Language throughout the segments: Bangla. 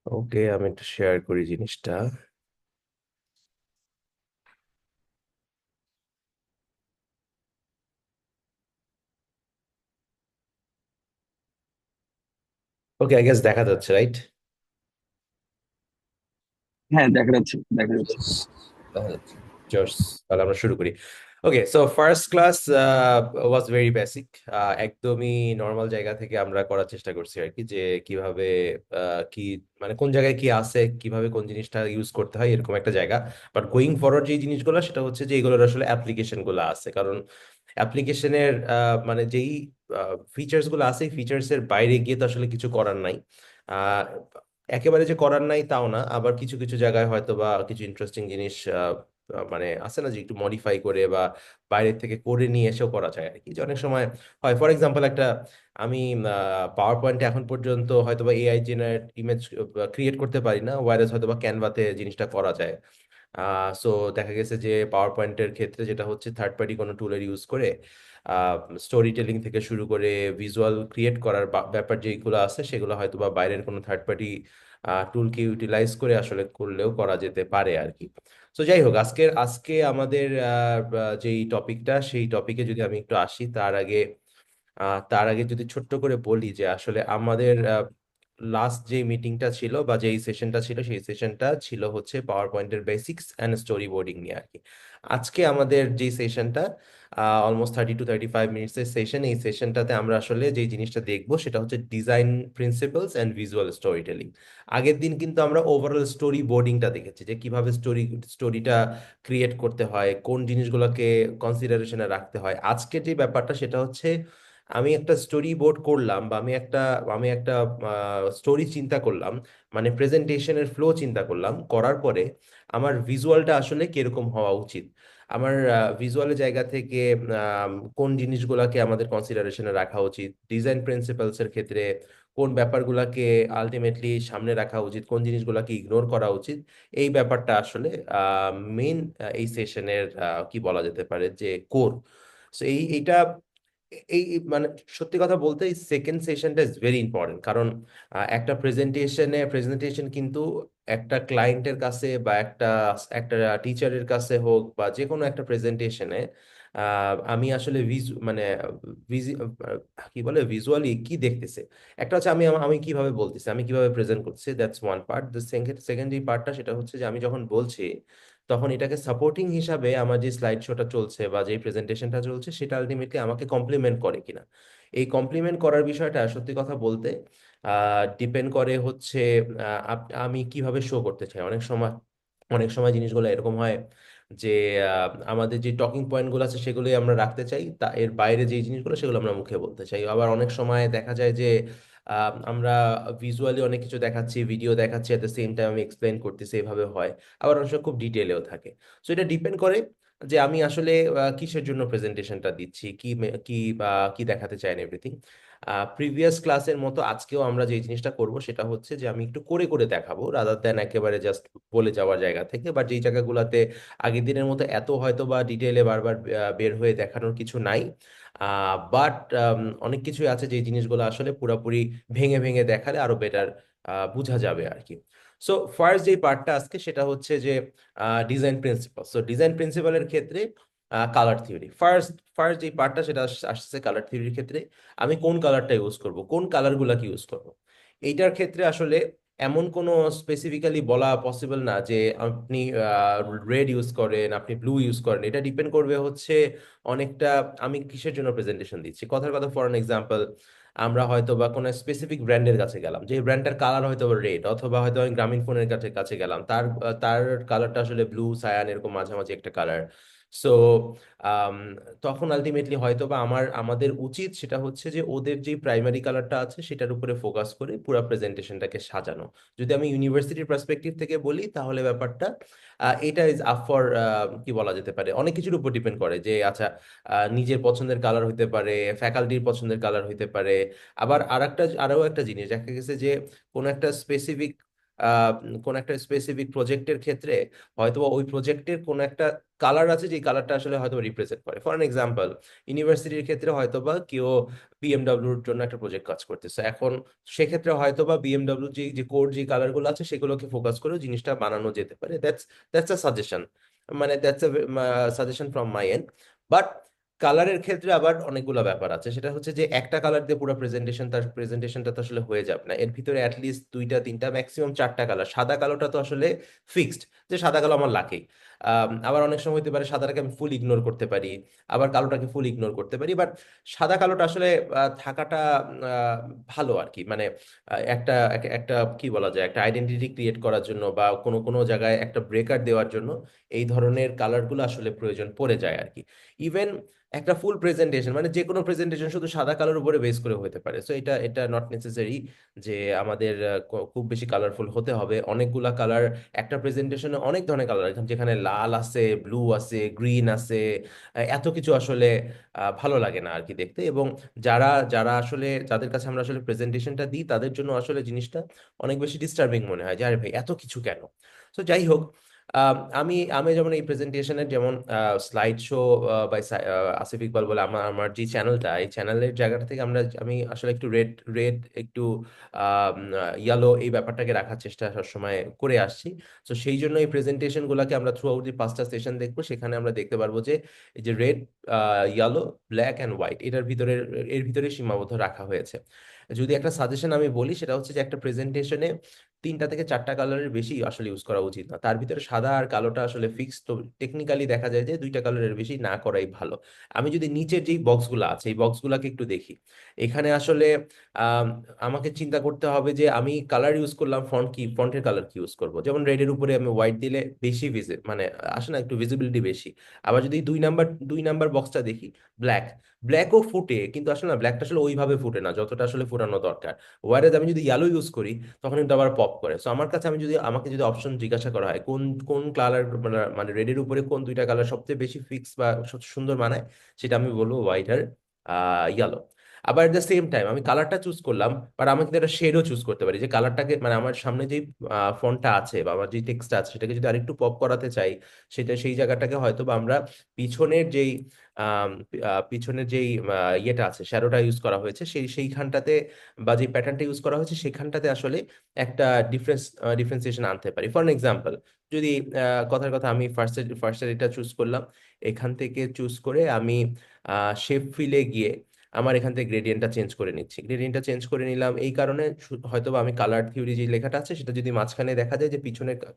ওকে, আমি একটু শেয়ার করি জিনিসটা। ওকে, আই গেস দেখা যাচ্ছে, রাইট? হ্যাঁ, দেখা যাচ্ছে, দেখা যাচ্ছে। দেখা যাচ্ছে। Cheers. তাহলে আমরা শুরু করি। Okay, so first class was very basic. একদমই নর্মাল জায়গা থেকে আমরা করার চেষ্টা করছি আর কি, যে কিভাবে কি মানে কোন জায়গায় কি আছে, কিভাবে কোন জিনিসটা ইউজ করতে হয়, এরকম একটা জায়গা। বাট গোয়িং ফরওয়ার্ড যে জিনিসগুলো, সেটা হচ্ছে যে এগুলোর আসলে অ্যাপ্লিকেশন গুলো আছে। কারণ অ্যাপ্লিকেশনের মানে যেই ফিচার্স গুলো আছে, ফিচার্স এর বাইরে গিয়ে তো আসলে কিছু করার নাই। আহ, একেবারে যে করার নাই তাও না, আবার কিছু কিছু জায়গায় হয়তো বা কিছু ইন্টারেস্টিং জিনিস মানে আছে না, যে একটু মডিফাই করে বা বাইরের থেকে করে নিয়ে এসেও করা যায় আর কি। যে অনেক সময় হয়, ফর এক্সাম্পল একটা, আমি পাওয়ার পয়েন্টে এখন পর্যন্ত হয়তো বা এআই জেনারেট ইমেজ ক্রিয়েট করতে পারি না, ওয়ারেস হয়তো বা ক্যানভাতে জিনিসটা করা যায়। সো দেখা গেছে যে পাওয়ার পয়েন্টের ক্ষেত্রে যেটা হচ্ছে, থার্ড পার্টি কোনো টুলের ইউজ করে স্টোরি টেলিং থেকে শুরু করে ভিজুয়াল ক্রিয়েট করার ব্যাপার যেগুলো আছে, সেগুলো হয়তো বা বাইরের কোনো থার্ড পার্টি টুলকে ইউটিলাইজ করে আসলে করলেও করা যেতে পারে আর কি। তো যাই হোক, আজকে আমাদের যেই টপিকটা, সেই টপিকে যদি আমি একটু আসি, তার আগে যদি ছোট্ট করে বলি যে আসলে আমাদের লাস্ট যে মিটিংটা ছিল বা যেই সেশনটা ছিল, সেই সেশনটা ছিল হচ্ছে পাওয়ার পয়েন্টের বেসিক্স অ্যান্ড স্টোরি বোর্ডিং নিয়ে আর কি। আজকে আমাদের যে সেশনটা অলমোস্ট 30 to 35 মিনিটস এর সেশন, এই সেশনটাতে আমরা আসলে যে জিনিসটা দেখবো সেটা হচ্ছে design principles and visual story telling. আগের দিন কিন্তু আমরা ওভারঅল স্টোরি বোর্ডিংটা দেখেছি, যে কিভাবে স্টোরিটা ক্রিয়েট করতে হয়, কোন জিনিসগুলোকে কনসিডারেশনে রাখতে হয়। আজকের যে ব্যাপারটা সেটা হচ্ছে, আমি একটা স্টোরি বোর্ড করলাম, বা আমি একটা স্টোরি চিন্তা করলাম, মানে প্রেজেন্টেশনের ফ্লো চিন্তা করলাম, করার পরে আমার ভিজুয়ালটা আসলে কিরকম হওয়া উচিত। আমার ভিজুয়ালের জায়গা থেকে কোন জিনিসগুলোকে আমাদের কনসিডারেশনে রাখা উচিত, ডিজাইন প্রিন্সিপালস এর ক্ষেত্রে কোন ব্যাপারগুলোকে আলটিমেটলি সামনে রাখা উচিত, কোন জিনিসগুলোকে ইগনোর করা উচিত। এই ব্যাপারটা আসলে মেইন এই সেশনের কি বলা যেতে পারে যে কোর। সো এইটা মানে সত্যি কথা বলতে, এই সেকেন্ড সেশনটা ইজ ভেরি ইম্পর্টেন্ট। কারণ একটা প্রেজেন্টেশন কিন্তু একটা ক্লায়েন্টের কাছে বা একটা একটা টিচারের কাছে হোক, বা যে কোনো একটা প্রেজেন্টেশনে আমি আসলে মানে ভিজি কি বলে, ভিজুয়ালি কি দেখতেছে। একটা হচ্ছে আমি কিভাবে বলতেছি, আমি কিভাবে প্রেজেন্ট করতেছি, that's one part. The second second যে পার্টটা, সেটা হচ্ছে যে আমি যখন বলছি, তখন এটাকে সাপোর্টিং হিসাবে আমার যে স্লাইড শোটা চলছে বা যে প্রেজেন্টেশনটা চলছে, সেটা আলটিমেটলি আমাকে কমপ্লিমেন্ট করে কিনা। এই কমপ্লিমেন্ট করার বিষয়টা সত্যি কথা বলতে ডিপেন্ড করে হচ্ছে আমি কিভাবে শো করতে চাই। অনেক সময় জিনিসগুলো এরকম হয় যে আমাদের যে টকিং পয়েন্টগুলো আছে সেগুলোই আমরা রাখতে চাই, তা এর বাইরে যে জিনিসগুলো সেগুলো আমরা মুখে বলতে চাই। আবার অনেক সময় দেখা যায় যে আমরা ভিজুয়ালি অনেক কিছু দেখাচ্ছি, ভিডিও দেখাচ্ছি, এট দ্য সেম টাইম আমি এক্সপ্লেন করতেছি, এইভাবে হয়। আবার অনেক সময় খুব ডিটেলেও থাকে। সো এটা ডিপেন্ড করে যে আমি আসলে কিসের জন্য প্রেজেন্টেশনটা দিচ্ছি, কি দেখাতে চাই, এভরিথিং। প্রিভিয়াস ক্লাসের মতো আজকেও আমরা যে জিনিসটা করব সেটা হচ্ছে যে আমি একটু করে করে দেখাবো, রাদার দ্যান একেবারে জাস্ট বলে যাওয়ার জায়গা থেকে। বাট যেই জায়গাগুলোতে আগের দিনের মতো এত হয়তো বা ডিটেইলে বারবার বের হয়ে দেখানোর কিছু নাই, বাট অনেক কিছুই আছে যে জিনিসগুলো আসলে পুরোপুরি ভেঙে ভেঙে দেখালে আরো বেটার বোঝা যাবে আর কি। সো ফার্স্ট যে পার্টটা আজকে, সেটা হচ্ছে যে ডিজাইন প্রিন্সিপাল। সো ডিজাইন প্রিন্সিপালের ক্ষেত্রে কালার থিওরি ফার্স্ট ফার্স্ট যে পার্টটা, সেটা আসছে কালার থিওরির ক্ষেত্রে। আমি কোন কালারটা ইউজ করব, কোন কালারগুলোকে ইউজ করব, এইটার ক্ষেত্রে আসলে এমন কোনো স্পেসিফিক্যালি বলা পসিবল না যে আপনি রেড ইউজ করেন, আপনি ব্লু ইউজ করেন। এটা ডিপেন্ড করবে হচ্ছে অনেকটা আমি কিসের জন্য প্রেজেন্টেশন দিচ্ছি। কথার কথা, ফর অ্যান এক্সাম্পল, আমরা হয়তো বা কোনো স্পেসিফিক ব্র্যান্ডের কাছে গেলাম, যে ব্র্যান্ডটার কালার হয়তো রেড, অথবা হয়তো আমি গ্রামীণ ফোনের কাছে কাছে গেলাম, তার কালারটা আসলে ব্লু সায়ান এরকম মাঝামাঝি একটা কালার। সো তখন আলটিমেটলি হয়তো বা আমাদের উচিত সেটা হচ্ছে যে ওদের যে প্রাইমারি কালারটা আছে সেটার উপরে ফোকাস করে পুরো প্রেজেন্টেশনটাকে সাজানো। যদি আমি ইউনিভার্সিটির পার্সপেক্টিভ থেকে বলি, তাহলে ব্যাপারটা এটা ইজ আপ ফর, কি বলা যেতে পারে, অনেক কিছুর উপর ডিপেন্ড করে। যে আচ্ছা, নিজের পছন্দের কালার হইতে পারে, ফ্যাকাল্টির পছন্দের কালার হইতে পারে। আবার আরও একটা জিনিস দেখা গেছে যে কোনো একটা স্পেসিফিক কোন একটা স্পেসিফিক প্রজেক্টের ক্ষেত্রে হয়তোবা ওই প্রজেক্টের কোন একটা কালার আছে যে কালারটা আসলে হয়তো রিপ্রেজেন্ট করে। ফর এক্সাম্পল, ইউনিভার্সিটির ক্ষেত্রে হয়তোবা কেউ বিএমডাব্লিউর জন্য একটা প্রজেক্ট কাজ করতেছে, এখন সেক্ষেত্রে হয়তোবা বিএমডাব্লিউ যে যে কোর যে কালারগুলো আছে সেগুলোকে ফোকাস করে জিনিসটা বানানো যেতে পারে। দ্যাটস আ সাজেশন, মানে that's a suggestion from my and. But কালারের ক্ষেত্রে আবার অনেকগুলো ব্যাপার আছে, সেটা হচ্ছে যে একটা কালার দিয়ে পুরো প্রেজেন্টেশনটা তো আসলে হয়ে যাবে না, এর ভিতরে অ্যাটলিস্ট দুইটা তিনটা ম্যাক্সিমাম চারটা কালার। সাদা কালোটা তো আসলে ফিক্সড, যে সাদা কালো আমার লাগেই। আবার অনেক সময় হতে পারে সাদাটাকে আমি ফুল ইগনোর করতে পারি, আবার কালোটাকে ফুল ইগনোর করতে পারি। বাট সাদা কালোটা আসলে থাকাটা আহ, ভালো আর কি, মানে একটা কি বলা যায়, একটা আইডেন্টিটি ক্রিয়েট করার জন্য বা কোনো কোনো জায়গায় একটা ব্রেকার দেওয়ার জন্য এই ধরনের কালারগুলো আসলে প্রয়োজন পড়ে যায় আর কি। ইভেন একটা ফুল প্রেজেন্টেশন, মানে যে কোনো প্রেজেন্টেশন শুধু সাদা কালার উপরে বেস করে হতে পারে। সো এটা এটা নট নেসেসারি যে আমাদের খুব বেশি কালারফুল হতে হবে। অনেকগুলা কালার, একটা প্রেজেন্টেশনে অনেক ধরনের কালার, যেখানে লাল আছে, ব্লু আছে, গ্রিন আছে, এত কিছু আসলে ভালো লাগে না আর কি দেখতে। এবং যারা যারা আসলে যাদের কাছে আমরা আসলে প্রেজেন্টেশনটা দিই তাদের জন্য আসলে জিনিসটা অনেক বেশি ডিস্টার্বিং মনে হয় যে আরে ভাই এত কিছু কেন। তো যাই হোক, আমি আমি যেমন এই প্রেজেন্টেশনের যেমন slide show by Asif Iqbal বলে আমার আমার যে চ্যানেলটা, এই চ্যানেলের জায়গাটা থেকে আমি আসলে একটু রেড রেড একটু ইয়ালো এই ব্যাপারটাকে রাখার চেষ্টা সবসময় করে আসছি। তো সেই জন্য এই প্রেজেন্টেশন গুলাকে আমরা থ্রু আউট যে 5টা সেশন দেখবো, সেখানে আমরা দেখতে পারবো যে এই যে red, yellow, black and white এর ভিতরে সীমাবদ্ধ রাখা হয়েছে। যদি একটা সাজেশন আমি বলি, সেটা হচ্ছে যে একটা প্রেজেন্টেশনে তিনটা থেকে চারটা কালারের বেশি আসলে ইউজ করা উচিত না। তার ভিতরে সাদা আর কালোটা আসলে ফিক্স, তো টেকনিক্যালি দেখা যায় যে দুইটা কালারের বেশি না করাই ভালো। আমি যদি নিচের যেই বক্সগুলো আছে এই বক্সগুলোকে একটু দেখি, এখানে আসলে আম, আমাকে চিন্তা করতে হবে যে আমি কালার ইউজ করলাম, ফন্টের কালার কি ইউজ করব। যেমন রেডের উপরে আমি হোয়াইট দিলে বেশি মানে আসে না, একটু ভিজিবিলিটি বেশি। আবার যদি দুই নাম্বার বক্সটা দেখি, ব্ল্যাক, ব্ল্যাকও ফুটে, কিন্তু আসলে না, ব্ল্যাকটা আসলে ওইভাবে ফুটে না যতটা আসলে ফুটানো দরকার। ওয়ারেজ আমি যদি ইয়েলো ইউজ করি তখন কিন্তু আবার পপ করে। সো আমার কাছে, আমাকে যদি অপশন জিজ্ঞাসা করা হয় কোন কোন কালার, মানে রেডের উপরে কোন দুইটা কালার সবচেয়ে বেশি ফিক্স বা সবচেয়ে সুন্দর মানায়, সেটা আমি বলবো হোয়াইট আর ইয়েলো। আবার এট দ্য সেম টাইম আমি কালারটা চুজ করলাম, বাট আমি কিন্তু একটা শেডও চুজ করতে পারি, যে কালারটাকে, মানে আমার সামনে যে ফন্টটা আছে বা আমার যে টেক্সটটা আছে সেটাকে যদি আরেকটু পপ করাতে চাই, সেই জায়গাটাকে হয়তো বা আমরা পিছনের যেই পিছনের যেই ইয়েটা আছে, শ্যাডোটা ইউজ করা হয়েছে, সেইখানটাতে বা যে প্যাটার্নটা ইউজ করা হয়েছে সেখানটাতে আসলে একটা ডিফারেন্সিয়েশন আনতে পারি। ফর এক্সাম্পল, যদি কথার কথা আমি ফার্স্টে এটা চুজ করলাম, এখান থেকে চুজ করে আমি শেপ ফিলে গিয়ে আমার এখান থেকে গ্রেডিয়েন্টটা চেঞ্জ করে নিচ্ছি। গ্রেডিয়েন্টটা চেঞ্জ করে নিলাম এই কারণে, হয়তোবা আমি কালার থিওরি যে লেখাটা আছে সেটা যদি মাঝখানে দেখা যায় যে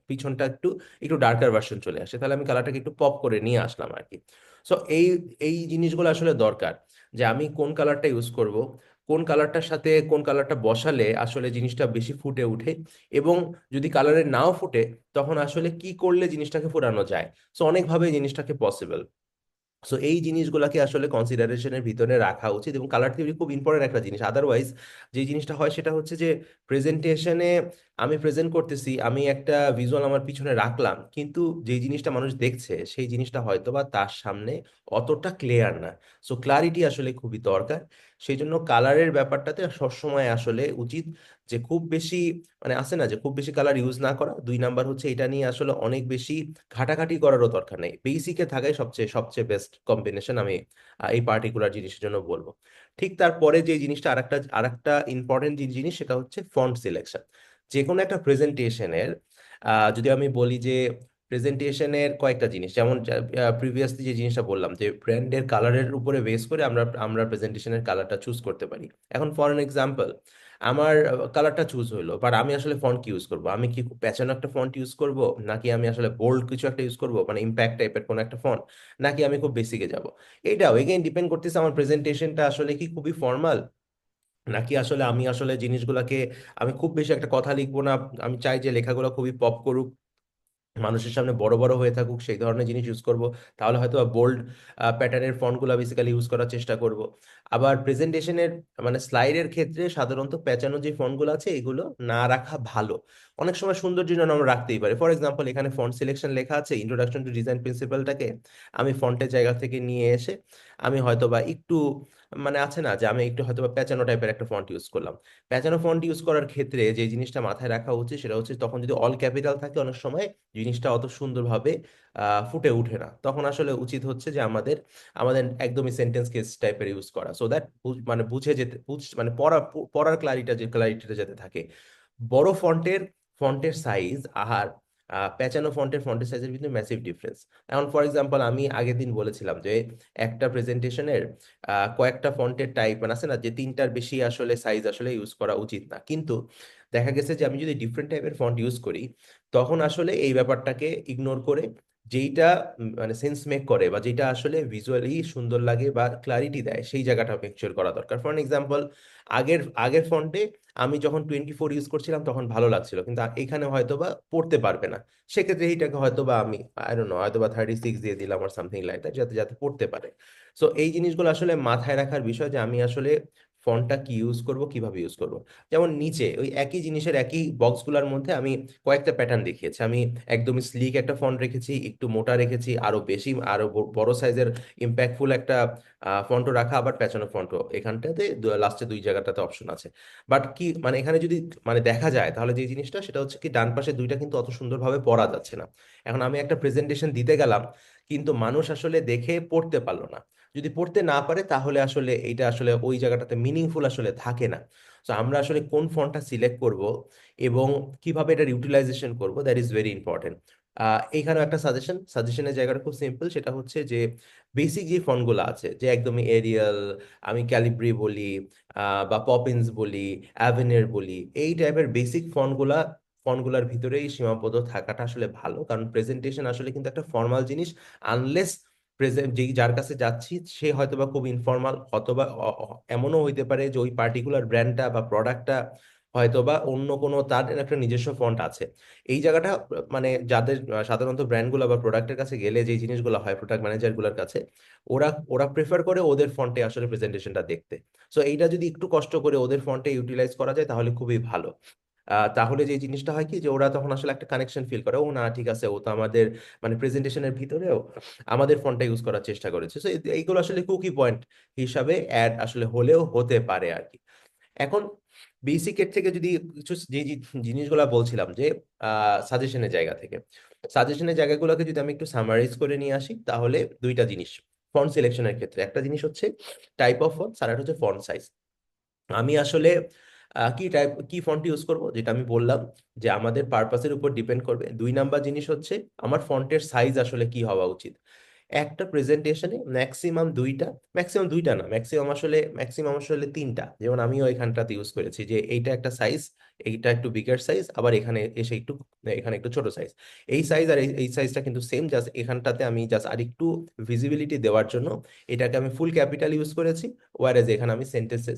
পিছনটা একটু একটু ডার্কার ভার্সন চলে আসে, তাহলে আমি কালারটাকে একটু পপ করে নিয়ে আসলাম আর কি। সো এই এই জিনিসগুলো আসলে দরকার, যে আমি কোন কালারটা ইউজ করব, কোন কালারটার সাথে কোন কালারটা বসালে আসলে জিনিসটা বেশি ফুটে উঠে, এবং যদি কালারে নাও ফুটে তখন আসলে কি করলে জিনিসটাকে ফোটানো যায়। সো অনেকভাবে এই জিনিসটাকে পসিবল। সো এই জিনিসগুলোকে আসলে কনসিডারেশনের ভিতরে রাখা উচিত, এবং কালার থিওরি খুব ইম্পর্টেন্ট একটা জিনিস। আদারওয়াইজ যে জিনিসটা হয় সেটা হচ্ছে যে প্রেজেন্টেশনে আমি প্রেজেন্ট করতেছি, আমি একটা ভিজুয়াল আমার পিছনে রাখলাম, কিন্তু যে জিনিসটা মানুষ দেখছে সেই জিনিসটা হয়তো বা তার সামনে অতটা ক্লিয়ার না। সো ক্লারিটি আসলে খুবই দরকার। সেই জন্য কালারের ব্যাপারটাতে সবসময় আসলে উচিত যে খুব বেশি, মানে আছে না যে খুব বেশি কালার ইউজ না করা। 2 নাম্বার হচ্ছে এটা নিয়ে আসলে অনেক বেশি ঘাটাঘাটি করারও দরকার নেই, বেসিকে থাকাই সবচেয়ে সবচেয়ে বেস্ট কম্বিনেশন আমি এই পার্টিকুলার জিনিসের জন্য বলবো। ঠিক তারপরে যে জিনিসটা, আরেকটা ইম্পর্টেন্ট যে জিনিস, সেটা হচ্ছে ফন্ট সিলেকশন। যে কোনো একটা প্রেজেন্টেশনের, যদি আমি বলি যে প্রেজেন্টেশনের কয়েকটা জিনিস, যেমন প্রিভিয়াসলি যে জিনিসটা বললাম যে ব্র্যান্ডের কালারের উপরে বেস করে আমরা আমরা প্রেজেন্টেশনের কালারটা চুজ করতে পারি। এখন ফর এন এক্সাম্পল, আমার কালারটা চুজ হইলো, বাট আমি আসলে ফন্ট কি ইউজ করব, আমি কি খুব প্যাচানো একটা ফন্ট ইউজ করব, নাকি আমি আসলে বোল্ড কিছু একটা ইউজ করব, মানে ইম্প্যাক্ট টাইপের কোন একটা ফন্ট, নাকি আমি খুব বেসিকে যাব। এটাও এগেইন ডিপেন্ড করতেছে আমার প্রেজেন্টেশনটা আসলে কি খুবই ফর্মাল, নাকি আসলে আমি আসলে জিনিসগুলোকে, আমি খুব বেশি একটা কথা লিখবো না, আমি চাই যে লেখাগুলো খুবই পপ করুক, মানুষের সামনে বড় বড় হয়ে থাকুক, সেই ধরনের জিনিস ইউজ করব। তাহলে হয়তো বোল্ড প্যাটার্নের ফন্টগুলো বেসিক্যালি ইউজ করার চেষ্টা করব। আবার প্রেজেন্টেশনের, মানে স্লাইডের ক্ষেত্রে সাধারণত প্যাঁচানো যে ফন্টগুলো আছে এগুলো না রাখা ভালো। অনেক সময় সৌন্দর্যের জন্য আমরা রাখতেই পারি। ফর এক্সাম্পল, এখানে ফন্ট সিলেকশন লেখা আছে, ইন্ট্রোডাকশন টু ডিজাইন প্রিন্সিপালটাকে আমি ফন্টের জায়গা থেকে নিয়ে এসে আমি হয়তো বা একটু মানে আছে না যে আমি একটু হয়তো বা পেঁচানো টাইপের একটা ফন্ট ইউজ করলাম। পেঁচানো ফন্ট ইউজ করার ক্ষেত্রে যে জিনিসটা মাথায় রাখা উচিত সেটা হচ্ছে তখন যদি অল ক্যাপিটাল থাকে অনেক সময় জিনিসটা অত সুন্দরভাবে ফুটে ওঠে না। তখন আসলে উচিত হচ্ছে যে আমাদের আমাদের একদমই সেন্টেন্স কেস টাইপের ইউজ করা, সো দ্যাট মানে বুঝে যেতে মানে পড়ার ক্লারিটিটা যাতে থাকে। বড় ফন্টের সাইজ আর পেঁচানো ফন্টের সাইজের ভিতরে ম্যাসিভ ডিফারেন্স। এখন ফর এক্সাম্পল আমি আগের দিন বলেছিলাম যে একটা প্রেজেন্টেশনের কয়েকটা ফন্টের টাইপ মানে আছে না যে তিনটার বেশি আসলে সাইজ আসলে ইউজ করা উচিত না, কিন্তু দেখা গেছে যে আমি যদি ডিফারেন্ট টাইপের ফন্ট ইউজ করি তখন আসলে এই ব্যাপারটাকে ইগনোর করে যেইটা মানে সেন্স মেক করে বা যেটা আসলে ভিজুয়ালি সুন্দর লাগে বা ক্লারিটি দেয় সেই জায়গাটা মেকশিওর করা দরকার। ফর এক্সাম্পল আগের আগের ফন্টে আমি যখন 24 ইউজ করছিলাম তখন ভালো লাগছিল, কিন্তু এখানে হয়তো বা পড়তে পারবে না। সেক্ষেত্রে এইটাকে হয়তো বা আমি আই ডোন্ট নো হয়তো বা 36 দিয়ে দিলাম আর সামথিং লাইক দ্যাট, যাতে যাতে পড়তে পারে। সো এই জিনিসগুলো আসলে মাথায় রাখার বিষয় যে আমি আসলে ফন্টটা কি ইউজ করব, কিভাবে ইউজ করব। যেমন নিচে ওই একই জিনিসের একই বক্সগুলোর মধ্যে আমি কয়েকটা প্যাটার্ন দেখিয়েছি। আমি একদমই স্লিক একটা ফন্ট রেখেছি, একটু মোটা রেখেছি, আরো বেশি আরো বড় সাইজের ইম্প্যাক্টফুল একটা ফন্টও রাখা, আবার পেছনে ফন্টও এখানটাতে লাস্টে দুই জায়গাটাতে অপশন আছে। বাট কি মানে এখানে যদি মানে দেখা যায় তাহলে যে জিনিসটা সেটা হচ্ছে কি ডান পাশে দুইটা কিন্তু অত সুন্দরভাবে পড়া যাচ্ছে না। এখন আমি একটা প্রেজেন্টেশন দিতে গেলাম কিন্তু মানুষ আসলে দেখে পড়তে পারলো না। যদি পড়তে না পারে তাহলে আসলে এইটা আসলে ওই জায়গাটাতে মিনিংফুল আসলে থাকে না। তো আমরা আসলে কোন ফন্টটা সিলেক্ট করব এবং কিভাবে এটার ইউটিলাইজেশন করব, দ্যাট ইজ ভেরি ইম্পর্টেন্ট। এইখানেও একটা সাজেশনের জায়গাটা খুব সিম্পল, সেটা হচ্ছে যে বেসিক যে ফন্টগুলো আছে যে একদমই এরিয়াল, আমি ক্যালিব্রি বলি বা পপিন্স বলি, অ্যাভেনির বলি, এই টাইপের বেসিক ফন্টগুলার ভিতরেই সীমাবদ্ধ থাকাটা আসলে ভালো, কারণ প্রেজেন্টেশন আসলে কিন্তু একটা ফর্মাল জিনিস। আনলেস প্রেজেন্ট যেই যার কাছে যাচ্ছি সে হয়তোবা খুব ইনফর্মাল, অথবা এমনও হইতে পারে যে ওই পার্টিকুলার ব্র্যান্ডটা বা প্রোডাক্টটা হয়তোবা অন্য কোনো তার একটা নিজস্ব ফন্ট আছে। এই জায়গাটা মানে যাদের সাধারণত ব্র্যান্ডগুলো বা প্রোডাক্টের কাছে গেলে যে জিনিসগুলো হয় প্রোডাক্ট ম্যানেজারগুলোর কাছে, ওরা ওরা প্রেফার করে ওদের ফন্টে আসলে প্রেজেন্টেশনটা দেখতে। সো এইটা যদি একটু কষ্ট করে ওদের ফন্টে ইউটিলাইজ করা যায় তাহলে খুবই ভালো। তাহলে যে জিনিসটা হয় কি যে ওরা তখন আসলে একটা কানেকশন ফিল করে, ও না ঠিক আছে ও তো আমাদের মানে প্রেজেন্টেশনের ভিতরেও আমাদের ফন্টটা ইউজ করার চেষ্টা করেছে। সো এইগুলো আসলে কুকি পয়েন্ট হিসাবে অ্যাড আসলে হলেও হতে পারে আর কি। এখন বেসিকের থেকে যদি কিছু যে যে জিনিসগুলো বলছিলাম যে সাজেশনের জায়গা থেকে, সাজেশনের জায়গাগুলোকে যদি আমি একটু সামারাইজ করে নিয়ে আসি তাহলে দুইটা জিনিস ফন্ট সিলেকশনের ক্ষেত্রে, একটা জিনিস হচ্ছে টাইপ অফ ফন্ট আর একটা হচ্ছে ফন্ট সাইজ। আমি আসলে কি ফন্ট ইউজ করব যেটা আমি বললাম যে আমাদের পারপাসের উপর ডিপেন্ড করবে। দুই নাম্বার জিনিস হচ্ছে আমার ফন্টের সাইজ আসলে কি হওয়া উচিত। একটা প্রেজেন্টেশনে ম্যাক্সিমাম দুইটা না, ম্যাক্সিমাম আসলে তিনটা, যেমন আমিও এখানটাতে ইউজ করেছি যে এইটা একটা সাইজ, এইটা একটু বিগার সাইজ, আবার এখানে এসে এখানে একটু ছোট সাইজ। এই সাইজ আর এই সাইজটা কিন্তু সেম, জাস্ট এখানটাতে আমি জাস্ট আর একটু ভিজিবিলিটি দেওয়ার জন্য এটাকে আমি ফুল ক্যাপিটাল ইউজ করেছি। ওয়ারেজ এখানে আমি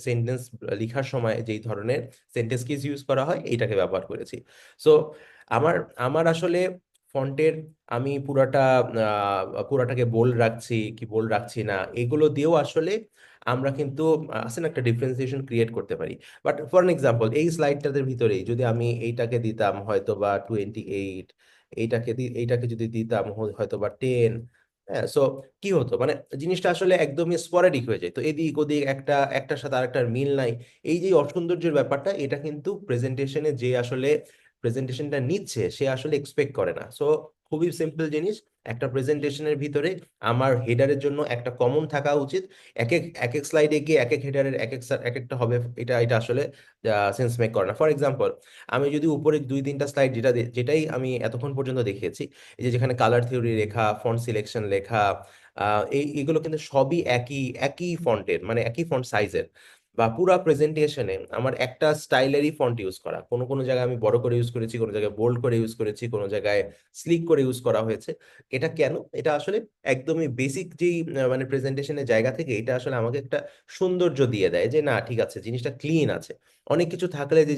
সেন্টেন্স লেখার সময় যেই ধরনের সেন্টেন্স কিজ ইউজ করা হয় এইটাকে ব্যবহার করেছি। সো আমার আমার আসলে ফন্টের আমি পুরাটাকে বোল্ড রাখছি কি বোল্ড রাখছি না এগুলো দিয়েও আসলে আমরা কিন্তু আছে না একটা ডিফারেন্সিয়েশন ক্রিয়েট করতে পারি। বাট ফর এন এক্সাম্পল এই স্লাইডটাদের ভিতরেই যদি আমি এইটাকে দিতাম হয়তো বা 28, এইটাকে যদি দিতাম হয়তো বা 10, হ্যাঁ, সো কি হতো মানে জিনিসটা আসলে একদমই স্পোরাডিক হয়ে যায়, তো এদিক ওদিক একটার সাথে আরেকটার মিল নাই। এই যে অসৌন্দর্যের ব্যাপারটা এটা কিন্তু প্রেজেন্টেশনে যে আসলে প্রেজেন্টেশনটা নিচ্ছে সে আসলে এক্সপেক্ট করে না। সো খুবই সিম্পল জিনিস, একটা প্রেজেন্টেশনের ভিতরে আমার হেডারের জন্য একটা কমন থাকা উচিত। এক এক স্লাইডে গিয়ে এক এক হেডারের এক একটা হবে, এটা এটা আসলে সেন্স মেক করে না। ফর এক্সাম্পল আমি যদি উপরে দুই তিনটা স্লাইড যেটাই আমি এতক্ষণ পর্যন্ত দেখিয়েছি, এই যে যেখানে কালার থিওরি লেখা, ফন্ট সিলেকশন লেখা, এগুলো কিন্তু সবই একই একই ফন্টের মানে একই ফন্ট সাইজের। বা পুরা প্রেজেন্টেশনে আমার একটা স্টাইলেরই ফন্ট ইউজ করা, কোনো কোনো জায়গায় আমি বড় করে ইউজ করেছি, কোনো জায়গায় বোল্ড করে ইউজ করেছি, কোনো জায়গায় স্লিক করে ইউজ করা হয়েছে। এটা কেন? এটা আসলে একদমই বেসিক যেই মানে প্রেজেন্টেশনের জায়গা থেকে এটা আসলে আমাকে একটা সৌন্দর্য দিয়ে দেয় যে না ঠিক আছে জিনিসটা ক্লিন আছে। অনেক কিছু থাকলে যে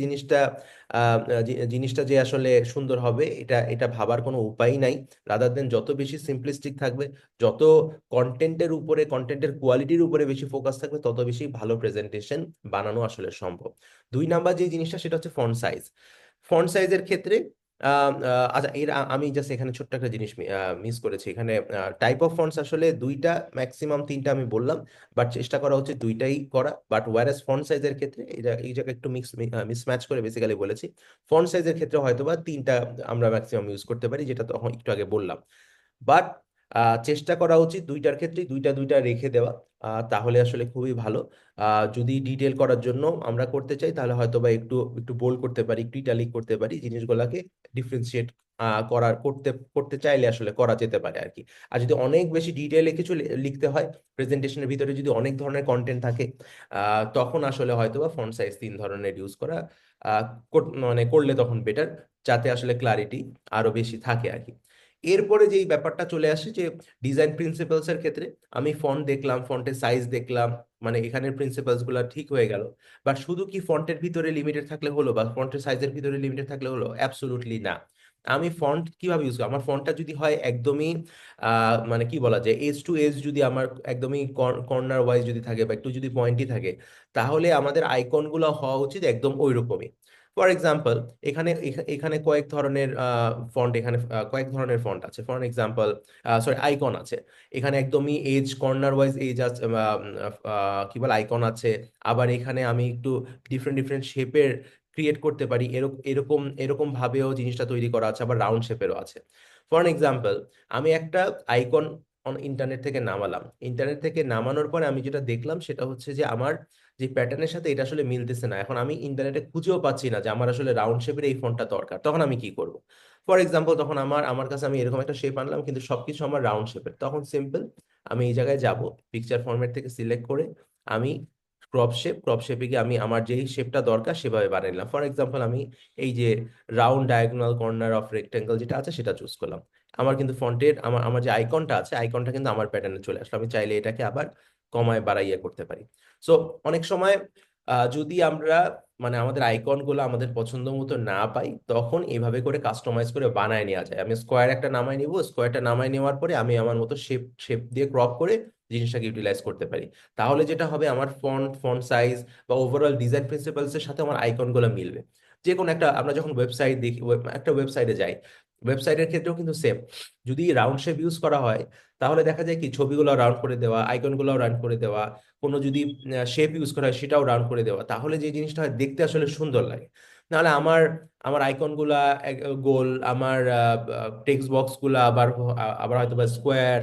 জিনিসটা যে আসলে সুন্দর হবে এটা এটা ভাবার কোনো উপায় নাই। রাদার দেন যত বেশি সিম্পলিস্টিক থাকবে, যত কন্টেন্টের কোয়ালিটির উপরে বেশি ফোকাস থাকবে, তত বেশি ভালো প্রেজেন্টেশন বানানো আসলে সম্ভব। দুই নাম্বার যে জিনিসটা সেটা হচ্ছে ফন্ট সাইজ। ফন্ট সাইজের ক্ষেত্রে আচ্ছা, আমি জাস্ট এখানে ছোট্ট একটা জিনিস মিস করেছি। এখানে টাইপ অফ ফন্টস আসলে দুইটা, ম্যাক্সিমাম তিনটা আমি বললাম, বাট চেষ্টা করা হচ্ছে দুইটাই করা। বাট ওয়ারেস ফন্ট সাইজের ক্ষেত্রে এটা এই জায়গায় একটু মিসম্যাচ করে বেসিক্যালি বলেছি। ফন্ট সাইজের ক্ষেত্রে হয়তোবা তিনটা আমরা ম্যাক্সিমাম ইউজ করতে পারি, যেটা তখন একটু আগে বললাম। বাট চেষ্টা করা উচিত দুইটার ক্ষেত্রেই দুইটা দুইটা রেখে দেওয়া। তাহলে আসলে খুবই ভালো। যদি ডিটেল করার জন্য আমরা করতে চাই, তাহলে হয়তো বা একটু একটু বোল্ড করতে পারি, একটু ইটালিক করতে পারি, জিনিসগুলোকে ডিফারেন্সিয়েট করার করতে করতে চাইলে আসলে করা যেতে পারে আর কি। আর যদি অনেক বেশি ডিটেইলে কিছু লিখতে হয়, প্রেজেন্টেশনের ভিতরে যদি অনেক ধরনের কন্টেন্ট থাকে, তখন আসলে হয়তো বা ফন্ট সাইজ তিন ধরনের ইউজ করা আহ, মানে করলে তখন বেটার, যাতে আসলে ক্লারিটি আরো বেশি থাকে আর কি। এরপরে যেই ব্যাপারটা চলে আসে যে ডিজাইন প্রিন্সিপালস এর ক্ষেত্রে, আমি ফন্ট দেখলাম, ফন্টের সাইজ দেখলাম, মানে এখানের প্রিন্সিপালস গুলো ঠিক হয়ে গেল। বাট শুধু কি ফন্টের ভিতরে লিমিটেড থাকলে হলো, বা ফন্টের সাইজের ভিতরে লিমিটেড থাকলে হলো? অ্যাবসোলুটলি না। আমি ফন্ট কিভাবে ইউজ করি, আমার ফন্টটা যদি হয় একদমই মানে কি বলা যায়, এজ টু এজ যদি আমার একদমই কর্নার ওয়াইজ যদি থাকে, বা একটু যদি পয়েন্টই থাকে, তাহলে আমাদের আইকন গুলো হওয়া উচিত একদম ওই রকমই। ফর এক্সাম্পল, এখানে এখানে কয়েক ধরনের ফন্ট, এখানে কয়েক ধরনের ফন্ট আছে। ফর এক্সাম্পল, সরি, আইকন আছে। এখানে একদমই এজ কর্নার ওয়াইজ এজ আছে, কি বলে আইকন আছে। আবার এখানে আমি একটু ডিফারেন্ট ডিফারেন্ট শেপের ক্রিয়েট করতে পারি, এরকম এরকম এরকম ভাবেও জিনিসটা তৈরি করা আছে, আবার রাউন্ড শেপেরও আছে। ফর এক্সাম্পল, আমি একটা আইকন ইন্টারনেট থেকে নামালাম। ইন্টারনেট থেকে নামানোর পরে আমি যেটা দেখলাম সেটা হচ্ছে যে আমার যে প্যাটার্নের সাথে এটা আসলে মিলতেছে না। এখন আমি ইন্টারনেটে খুঁজেও পাচ্ছি না যে আমার আসলে রাউন্ড শেপের এই ফন্টটা দরকার। তখন আমি কি করব? ফর এক্সাম্পল, তখন আমার কাছে আমি এরকম একটা শেপ আনলাম, কিন্তু সবকিছু আমার রাউন্ড শেপের। তখন সিম্পল, আমি এই জায়গায় যাব, পিকচার ফরম্যাট থেকে সিলেক্ট করে আমি ক্রপ শেপে গিয়ে আমি আমার যেই শেপটা দরকার সেভাবে বানিয়ে নিলাম। ফর এক্সাম্পল, আমি এই যে round diagonal corner of rectangle যেটা আছে সেটা চুজ করলাম। আমার কিন্তু ফন্টের আমার আমার যে আইকনটা আছে, আইকনটা কিন্তু আমার প্যাটার্নে চলে আসলো। আমি চাইলে এটাকে আবার কমায় বাড়াইয়া করতে পারি। সো অনেক সময় যদি আমরা মানে আমাদের আইকন গুলো আমাদের পছন্দ মতো না পাই, তখন এইভাবে করে কাস্টমাইজ করে বানায় নেওয়া যায়। আমি স্কোয়ার একটা নামাই নিব, স্কোয়ারটা নামাই নেওয়ার পরে আমি আমার মতো শেপ শেপ দিয়ে ক্রপ করে জিনিসটাকে ইউটিলাইজ করতে পারি। তাহলে যেটা হবে, আমার ফন্ট সাইজ বা ওভারঅল ডিজাইন প্রিন্সিপালস এর সাথে আমার আইকন গুলো মিলবে। যে কোনো একটা, আমরা যখন ওয়েবসাইট দেখি, একটা ওয়েবসাইটে যাই, ওয়েবসাইটের ক্ষেত্রেও কিন্তু সেম। যদি রাউন্ড শেপ ইউজ করা হয়, তাহলে দেখা যায় কি ছবিগুলো রাউন্ড করে দেওয়া, আইকনগুলো রাউন্ড করে দেওয়া, কোনো যদি শেপ ইউজ করা হয় সেটাও রাউন্ড করে দেওয়া, তাহলে যে জিনিসটা হয় দেখতে আসলে সুন্দর লাগে। নাহলে আমার আমার আইকন গুলা গোল, আমার টেক্সট বক্স গুলা আবার আবার হয়তো বা স্কোয়ার।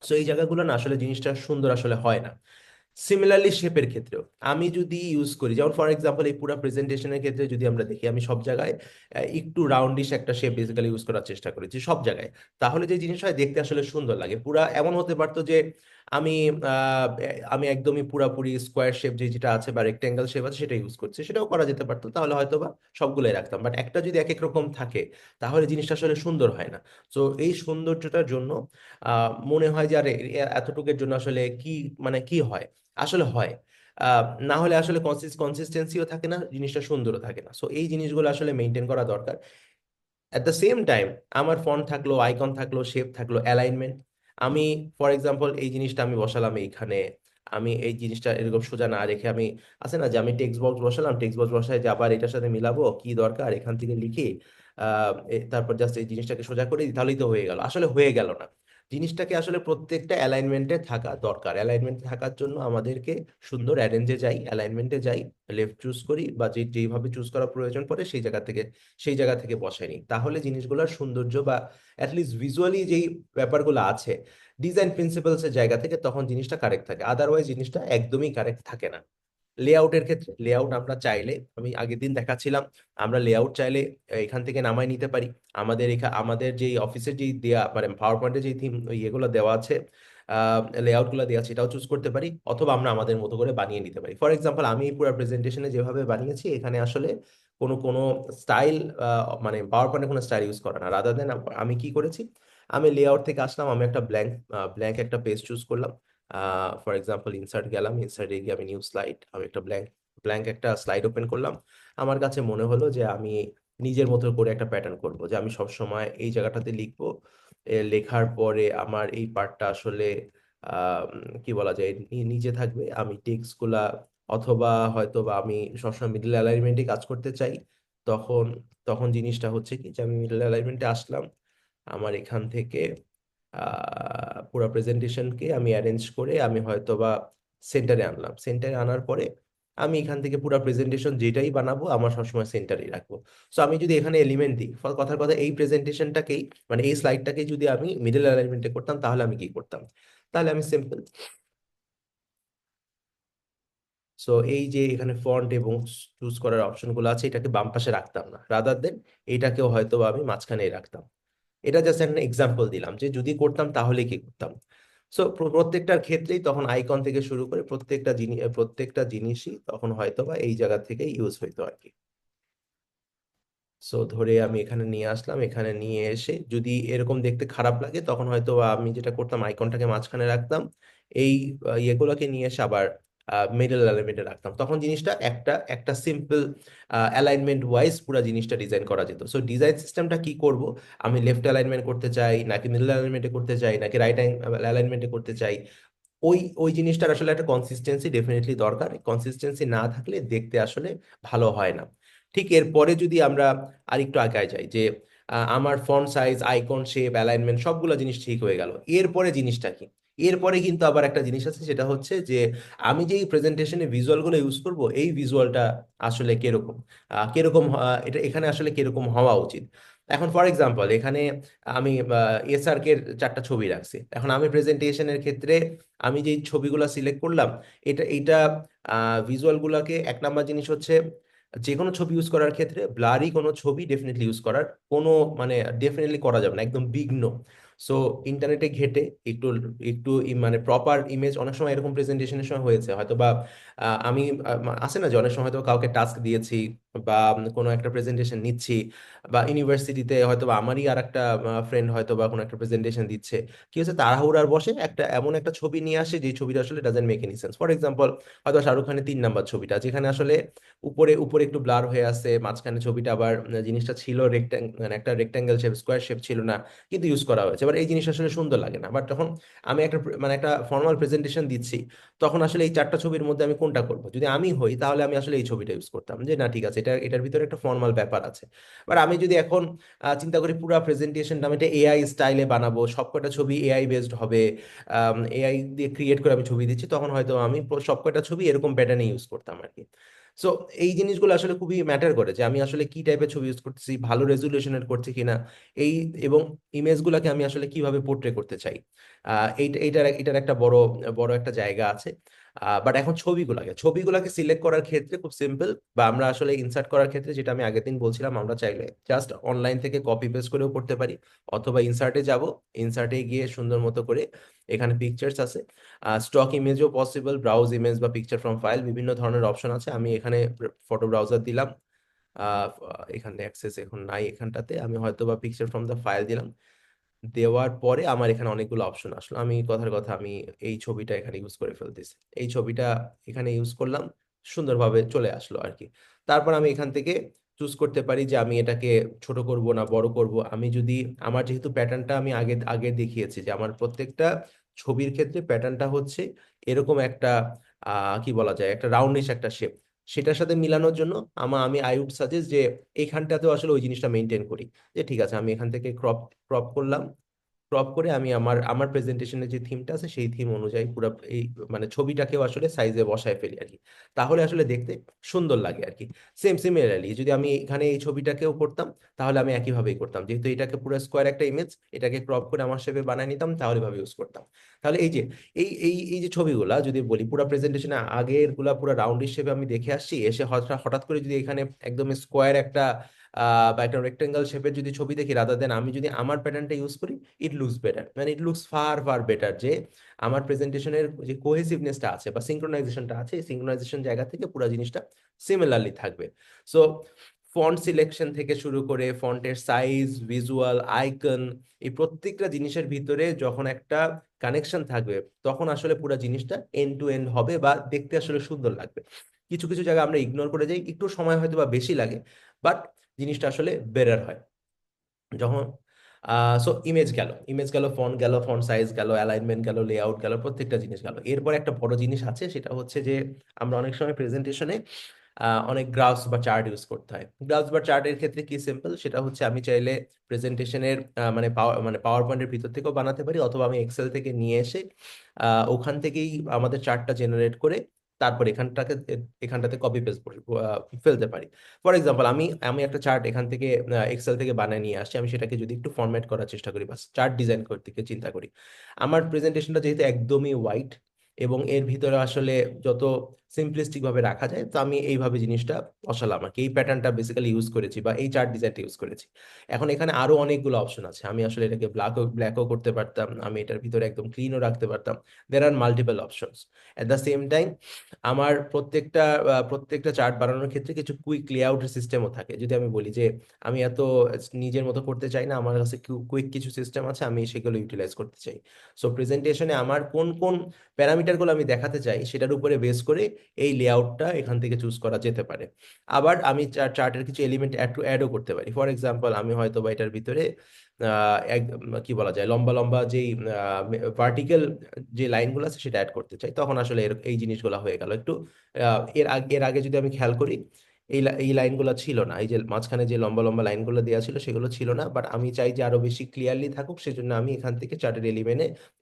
সো এই জায়গাগুলো না আসলে জিনিসটা সুন্দর আসলে হয় না। সিমিলারলি শেপের ক্ষেত্রেও আমি যদি ইউজ করি, যেমন ফর এক্সাম্পল এই পুরো প্রেজেন্টেশনের ক্ষেত্রে যদি আমরা দেখি, আমি সব জায়গায় একটু রাউন্ডিশ একটা শেপ বেসিক্যালি ইউজ করার চেষ্টা করেছি সব জায়গায়। তাহলে যে জিনিস হয় দেখতে আসলে সুন্দর লাগে। পুরা এমন হতে পারতো যে আমি আমি একদমই পুরাপুরি স্কোয়ার শেপ যেটা আছে বা রেক্টেঙ্গেল শেপ আছে সেটা ইউজ করছি, সেটাও করা যেতে পারতো, তাহলে হয়তো বা সবগুলোই রাখতাম। বাট একটা যদি এক এক রকম থাকে, তাহলে জিনিসটা আসলে সুন্দর হয় না। তো এই সৌন্দর্যটার জন্য মনে হয় যে আরে এতটুকুর জন্য আসলে কি, মানে কি হয়, আসলে হয়। না হলে আসলে কনসিস্টেন্সিও থাকে না, জিনিসটা সুন্দরও থাকে না। সো এই জিনিসগুলো আসলে মেনটেন করা দরকার। অ্যাট দ্য সেম টাইম, আমার ফন্ট থাকলো, আইকন থাকলো, শেপ থাকলো, অ্যালাইনমেন্ট। আমি ফর এক্সাম্পল এই জিনিসটা আমি বসালাম এইখানে, আমি এই জিনিসটা এরকম সোজা না রেখে আমি, আছে না যে আমি টেক্সট বক্স বসালাম, টেক্সট বক্স বসায় যে আবার এটার সাথে মিলাবো কি দরকার এখান থেকে লিখে তারপর জাস্ট এই জিনিসটাকে সোজা করে দিই, তাহলেই তো হয়ে গেল। আসলে হয়ে গেল না। জিনিসটাকে আসলে প্রত্যেকটা অ্যালাইনমেন্টে থাকা দরকার। অ্যালাইনমেন্টে থাকার জন্য আমাদেরকে সুন্দর অ্যারেঞ্জে যাই, অ্যালাইনমেন্টে যাই, লেফট চুজ করি, বা যেইভাবে চুজ করা প্রয়োজন পড়ে সেই জায়গা থেকে বসাই নিই। তাহলে জিনিসগুলোর সৌন্দর্য বা অ্যাটলিস্ট ভিজুয়ালি যেই ব্যাপারগুলো আছে ডিজাইন প্রিন্সিপালস এর জায়গা থেকে, তখন জিনিসটা কারেক্ট থাকে। আদারওয়াইজ জিনিসটা একদমই কারেক্ট থাকে না। লেআউটের ক্ষেত্রে, লেআউট আমরা চাইলে, আমি আগের দিন দেখাচ্ছিলাম, আমরা লেআউট চাইলে এখান থেকে নামাই নিতে পারি। আমাদের যেই অফিসের যেই দেয়া মানে পাওয়ার পয়েন্টে যেই থিম ইয়েগুলো দেওয়া আছে, লেআউট গুলো দেওয়া আছে, এটাও চুজ করতে পারি, অথবা আমরা আমাদের মতো করে বানিয়ে নিতে পারি। ফর এক্সাম্পল, আমি এই পুরো প্রেজেন্টেশনে যেভাবে বানিয়েছি, এখানে আসলে কোনো স্টাইল, মানে পাওয়ার পয়েন্টে কোনো স্টাইল ইউজ করা না। রাদার দেন আমি কি করেছি, আমি লেআউট থেকে আসলাম, আমি একটা ব্ল্যাঙ্ক একটা পেজ চুজ করলাম। ফর এক্সাম্পল, ইনসার্ট গেলাম, ইনসার্টে গিয়ে আমি নিউ স্লাইড, আমি একটা ব্ল্যাঙ্ক একটা স্লাইড ওপেন করলাম। আমার কাছে মনে হলো যে আমি নিজের মতো করে একটা প্যাটার্ন করব, যে আমি সব সময় এই জায়গাটাতে লিখবো। লেখার পরে আমার এই পার্টটা আসলে কি বলা যায়, নিচে থাকবে। আমি টেক্সট গুলা, অথবা হয়তো বা আমি সবসময় মিডল অ্যালাইনমেন্টে কাজ করতে চাই, তখন তখন জিনিসটা হচ্ছে কি যে আমি মিডল অ্যালাইনমেন্টে আসলাম, আমার এখান থেকে পুরো প্রেজেন্টেশনকে আমি অ্যারেঞ্জ করে আমি হয়তো বা সেন্টারে আনলাম। সেন্টারে আনার পরে আমি এখান থেকে পুরো প্রেজেন্টেশন যেটাই বানাবো আমার সবসময় সেন্টারেই রাখবো। সো আমি যদি এখানে এলিমেন্ট দিই, কথার কথা এই প্রেজেন্টেশনটাকেই মানে এই স্লাইডটাকেই যদি আমি মিডল অ্যালাইনমেন্টে করতাম তাহলে আমি কি করতাম? তাহলে আমি সিম্পল, সো এই যে এখানে ফন্ট এবং চুজ করার অপশনগুলো আছে এটাকে বাম পাশে রাখতাম না, রাদার দেন এইটাকেও হয়তো বা আমি মাঝখানেই রাখতাম। এটা জাস্ট একটা এক্সাম্পল দিলাম যে যদি করতাম তাহলে কি করতাম। সো প্রত্যেকটার ক্ষেত্রেই তখন আইকন থেকে শুরু করে প্রত্যেকটা জিনিসই তখন হয়তো বা এই জায়গা থেকে ইউজ হইতো আর কি। সো ধরে আমি এখানে নিয়ে আসলাম, এখানে নিয়ে এসে যদি এরকম দেখতে খারাপ লাগে তখন হয়তো আমি যেটা করতাম আইকনটাকে মাঝখানে রাখতাম, এই ইয়েগুলোকে নিয়ে এসে আবার মিডল এলিমেন্টে রাখতাম, তখন জিনিসটা একটা একটা সিম্পল অ্যালাইনমেন্ট ওয়াইজ পুরো জিনিসটা ডিজাইন করা যেত। সো ডিজাইন সিস্টেমটা কি করব, আমি লেফট অ্যালাইনমেন্ট করতে চাই নাকি মিডল অ্যালাইনমেন্টে করতে চাই নাকি রাইট অ্যালাইনমেন্টে করতে চাই, ওই ওই জিনিসটার আসলে একটা কনসিস্টেন্সি ডেফিনেটলি দরকার। কনসিস্টেন্সি না থাকলে দেখতে আসলে ভালো হয় না। ঠিক এরপরে যদি আমরা আরেকটু আগায় যাই যে আমার font size, icon, shape, alignment সবগুলো জিনিস ঠিক হয়ে গেল, এরপরে জিনিসটা কি? এরপরে কিন্তু আবার একটা জিনিস আছে, সেটা হচ্ছে যে আমি যে প্রেজেন্টেশনে ভিজুয়ালগুলো ইউজ করব এই ভিজুয়ালটা আসলে কিরকম, এটা এখানে আসলে কিরকম হওয়া উচিত। এখন ফর এক্সাম্পল এখানে আমি এসআর কে 4টা ছবি রাখছি, এখন আমি প্রেজেন্টেশনের ক্ষেত্রে আমি যেই ছবিগুলো সিলেক্ট করলাম, এটা ভিজুয়াল গুলাকে এক নাম্বার জিনিস হচ্ছে যে কোনো ছবি ইউজ করার ক্ষেত্রে ব্লারি কোনো ছবি ডেফিনেটলি ইউজ করার কোনো মানে ডেফিনেটলি করা যাবে না, একদম বিগ নো। সো ইন্টারনেটে ঘেটে একটু একটু মানে প্রপার ইমেজ, অনেক সময় এরকম প্রেজেন্টেশনের সময় হয়েছে হয়তো বা আমি আছে না যে অনেক সময় হয়তো কাউকে টাস্ক দিয়েছি বা কোনো একটা প্রেজেন্টেশন নিচ্ছি, বা ইউনিভার্সিটিতে হয়তো বা আমারই আর একটা ফ্রেন্ড হয়তো বা কোনো একটা প্রেজেন্টেশন দিচ্ছে, কি হচ্ছে তাড়াহুড়ার বসে একটা এমন একটা ছবি নিয়ে আসে যে ছবিটা আসলে doesn't make any sense. For example হয়তো শাহরুখ খানের 3 নাম্বার ছবিটা, যেখানে আসলে উপরে উপরে একটু ব্লার হয়ে আছে, মাঝখানে ছবিটা আবার জিনিসটা ছিল মানে একটা রেক্ট্যাঙ্গেল শেপ, স্কোয়ার শেপ ছিল না, কিন্তু ইউজ করা হয়েছে। এবার এই জিনিসটা আসলে সুন্দর লাগে না, বাট যখন আমি একটা মানে একটা ফর্মাল প্রেজেন্টেশন দিচ্ছি তখন আসলে এই 4টা ছবির মধ্যে আমি কোনটা করবো, যদি আমি হই তাহলে আমি আসলে এই ছবিটা ইউজ করতাম যে না ঠিক আছে এটার ভিতরে একটা ফর্মাল ব্যাপার আছে। বাট আমি যদি এখন চিন্তা করি পুরো প্রেজেন্টেশনটা আমি এটা এআই স্টাইলে বানাবো, সবকটা ছবি এআই বেসড হবে, এআই দিয়ে ক্রিয়েট করে আমি ছবি দিচ্ছি, তখন হয়তো আমি সবকটা ছবি এরকম প্যাটার্নে ইউজ করতাম আর কি। সো এই জিনিসগুলো আসলে খুবই ম্যাটার করে যে আমি আসলে কি টাইপের ছবি ইউজ করতেছি, ভালো রেজুলেশনের করছি কিনা, এই এবং ইমেজগুলোকে আমি আসলে কিভাবে পোর্ট্রে করতে চাই, এটার একটা বড় বড় একটা জায়গা আছে। বাট এখন ছবিগুলোকে সিলেক্ট করার ক্ষেত্রে খুব সিম্পল, বা আমরা আসলে ইনসার্ট করার ক্ষেত্রে যেটা আমি আগের দিন বলছিলাম, আমরা চাইলে জাস্ট অনলাইন থেকে কপি পেস্ট করেও করতে পারি, অথবা ইনসার্টে যাব, ইনসার্টে গিয়ে সুন্দর মতো করে এখানে পিকচার্স আছে, স্টক ইমেজও পসিবল, ব্রাউজ ইমেজ বা পিকচার ফ্রম ফাইল, বিভিন্ন ধরনের অপশন আছে। আমি এখানে ফটো ব্রাউজার দিলাম, আহ, এখানে অ্যাক্সেস এখন নাই, এখানটাতে আমি হয়তো বা পিকচার ফ্রম দ্য ফাইল দিলাম, দেওয়ার পরে আমার এখানে অনেকগুলো অপশন আসলো, আমি কথার কথা আমি এই ছবিটা এখানে ইউজ করে ফেলতেছি, এই ছবিটা এখানে ইউজ করলাম, সুন্দরভাবে চলে আসলো আর কি। তারপর আমি এখান থেকে চুজ করতে পারি যে আমি এটাকে ছোট করব না বড় করব। আমি যদি আমার যেহেতু প্যাটার্নটা আমি আগে আগে দেখিয়েছি যে আমার প্রত্যেকটা ছবির ক্ষেত্রে প্যাটার্নটা হচ্ছে এরকম একটা কি বলা যায় একটা রাউন্ডিশ একটা শেপ, সেটার সাথে মিলানোর জন্য আমি আই উড সাজেস্ট যে এইখানটাতেও আসলে ওই জিনিসটা মেনটেন করি, যে ঠিক আছে আমি এখান থেকে ক্রপ ক্রপ করলাম, ক্রপ করে আমি আমার আমার প্রেজেন্টেশনের যে থিমটা আছে সেই থিম অনুযায়ী পুরো এই মানে ছবিটাকেও আসলে সাইজে বসায় ফেলি আর কি, তাহলে আসলে দেখতে সুন্দর লাগে আর কি। সিমিলারলি যদি আমি এখানে এই ছবিটাকেও করতাম তাহলে আমি একইভাবেই করতাম, যেহেতু এটাকে পুরো স্কোয়ার একটা ইমেজ, এটাকে ক্রপ করে আমার শেপে বানিয়ে নিতাম, তাহলে ভাবে ইউজ করতাম। তাহলে এই যে এই যে ছবিগুলা যদি বলি পুরো প্রেজেন্টেশনে আগের গুলা পুরো রাউন্ড শেপে আমি দেখে আসছি, এসে হঠাৎ হঠাৎ করে যদি এখানে একদম স্কোয়ার একটা বা একটা রেক্টেঙ্গেল শেপের যদি ছবি দেখি, রাদার দেন আমি যদি আমার প্যাটার্নটা ইউজ করি, ইট লুকস বেটার, মানে it looks far far better, যে আমার প্রেজেন্টেশনের যে কোহেসিভনেসটা আছে বা সিঙ্ক্রোনাইজেশনটা আছে, এই সিঙ্ক্রোনাইজেশন জায়গা থেকে পুরো জিনিসটা সিমিলারলি থাকবে। সো ফন্ট সিলেকশন থেকে শুরু করে ফন্টের সাইজ, ভিজুয়াল, আইকন, এই প্রত্যেকটা জিনিসের ভিতরে যখন একটা কানেকশন থাকবে তখন আসলে পুরো জিনিসটা এন্ড টু এন্ড হবে বা দেখতে আসলে সুন্দর লাগবে। কিছু কিছু জায়গা আমরা ইগনোর করে যাই, একটু সময় হয়তো বা বেশি লাগে, বাট জিনিসটা আসলে বেটার হয় যখন সো ইমেজ গেল, ফন্ট গেল, ফন্ট সাইজ গেল, অ্যালাইনমেন্ট গেল, লেআউট গেল, প্রত্যেকটা জিনিস গেল। এরপর একটা বড় জিনিস আছে, সেটা হচ্ছে যে আমরা অনেক সময় প্রেজেন্টেশনে অনেক গ্রাফস বা চার্ট ইউজ করতে হয়। গ্রাফস বা চার্টের ক্ষেত্রে কি সিম্পল, সেটা হচ্ছে আমি চাইলে প্রেজেন্টেশনের মানে পাওয়ার পয়েন্টের ভিতর থেকেও বানাতে পারি, অথবা আমি এক্সেল থেকে নিয়ে এসে ওখান থেকেই আমাদের চার্টটা জেনারেট করে তারপর এখানটাতে কপি পেস্ট ফেলতে পারি। ফর এক্সাম্পল, আমি আমি একটা চার্ট এখান থেকে এক্সেল থেকে বানিয়ে নিয়ে আসছি, আমি সেটাকে যদি একটু ফরম্যাট করার চেষ্টা করি বা চার্ট ডিজাইন করতে গিয়ে চিন্তা করি, আমার প্রেজেন্টেশনটা যেহেতু একদমই হোয়াইট এবং এর ভিতরে আসলে যত সিম্পলিস্টিক ভাবে রাখা যায়, তো আমি এইভাবে জিনিসটা বসালাম আর কি, এই প্যাটার্নটা বেসিক্যালি ইউজ করেছি বা এই চার্ট ডিজাইনটা ইউজ করেছি। এখন এখানে আরো অনেকগুলো অপশন আছে, আমি আসলে এটাকে ব্ল্যাকও করতে পারতাম, আমি এটার ভিতরে একদম ক্লিনও রাখতে পারতাম। There are multiple options. At the same time আমার প্রত্যেকটা চার্ট বানানোর ক্ষেত্রে কিছু কুইক লেআউটের সিস্টেমও থাকে। যদি আমি বলি যে আমি এত নিজের মতো করতে চাই না, আমার কাছে কুইক কিছু সিস্টেম আছে, আমি সেগুলো ইউটিলাইজ করতে চাই। সো প্রেজেন্টেশনে আমার কোন কোন প্যারামিটারগুলো আমি দেখাতে চাই সেটার উপরে বেস করে এই লেআউটটা এখান থেকে চুজ করা যেতে পারে। আবার আমি চার্টের কিছু এলিমেন্ট অ্যাডও করতে পারি। ফর এক্সাম্পল, আমি হয়তো বা এটার ভিতরে কি বলা যায়, লম্বা লম্বা যেই ভার্টিক্যাল যে লাইনগুলো আছে সেটা অ্যাড করতে চাই, তখন আসলে এই জিনিসগুলো হয়ে গেল একটু। এর আগে যদি আমি খেয়াল করি, এই লাইনগুলো ছিল না, এই যে মাঝখানে যে লম্বা লম্বা লাইনগুলো দেওয়া ছিল সেগুলো ছিল না, বাট আমি চাই যে আরো বেশি ক্লিয়ারলি থাকুক, সেজন্য আমি এখান থেকে চার্টের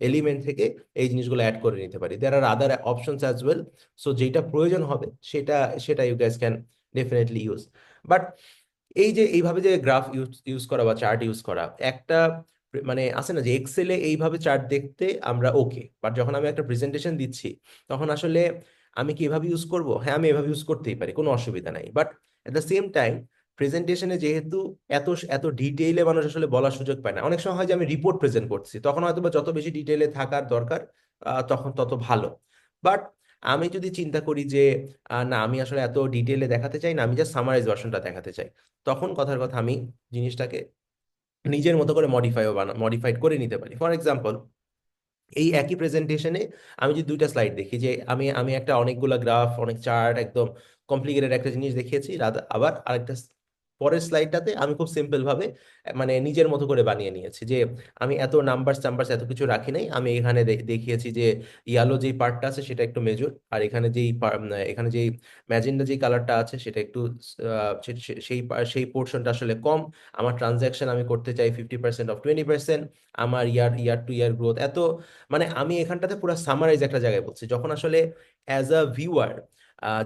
এলিমেন্ট থেকে এই জিনিসগুলো অ্যাড করে নিতে পারি। There are other options as well. So যেটা প্রয়োজন হবে সেটা সেটা you guys can definitely use. But এই যে এইভাবে যে গ্রাফ ইউজ ইউজ করা বা চার্ট ইউজ করা, একটা মানে আছে না যে এক্সেলে এইভাবে চার্ট দেখতে আমরা ওকে, বাট যখন আমি একটা প্রেজেন্টেশন দিচ্ছি তখন আসলে আমি কি এভাবে ইউজ করব? হ্যাঁ, আমি এভাবে ইউজ করতেই পারি, কোনো অসুবিধা নাই। But at the same time প্রেজেন্টেশনে যেহেতু এত এত ডিটেইলে মানুষ আসলে বলার সুযোগ পায় না, অনেক সময় হয় যে আমি রিপোর্ট প্রেজেন্ট করছি, তখন হয়তো বা যত বেশি ডিটেইলে থাকার দরকার তখন তত ভালো। বাট আমি যদি চিন্তা করি যে না, আমি আসলে এত ডিটেইলে দেখাতে চাই না, আমি জাস্ট সামারাইজ ভার্সনটা দেখাতে চাই, তখন কথার কথা আমি জিনিসটাকে নিজের মতো করে মডিফাইড করে নিতে পারি। ফর এক্সাম্পল, এই একই প্রেজেন্টেশনে আমি যদি দুইটা স্লাইড দেখি, যে আমি একটা অনেকগুলা গ্রাফ, অনেক চার্ট, একদম কমপ্লিকেটেড একটা জিনিস দেখিয়েছি, আবার আরেকটা পরের স্লাইডটাতে আমি খুব সিম্পল ভাবে মানে নিজের মতো করে বানিয়ে নিয়েছি, যে আমি এত নাম্বারস টাম্বারস এত কিছু রাখি নাই, আমি এখানে দেখিয়েছি যে ইয়ালো যেই পার্টটা আছে সেটা একটু মেজর, আর এখানে যেই ম্যাজেন্ডা যেই কালারটা আছে সেটা একটু সেই পোর্শনটা আসলে কম। আমার ট্রানজ্যাকশন আমি করতে চাই 50% অফ 20%। আমার ইয়ার টু ইয়ার গ্রোথ এত, মানে আমি এখানটাতে পুরো সামারাইজ একটা জায়গায় বলছি, যখন আসলে অ্যাজ আ ভিউয়ার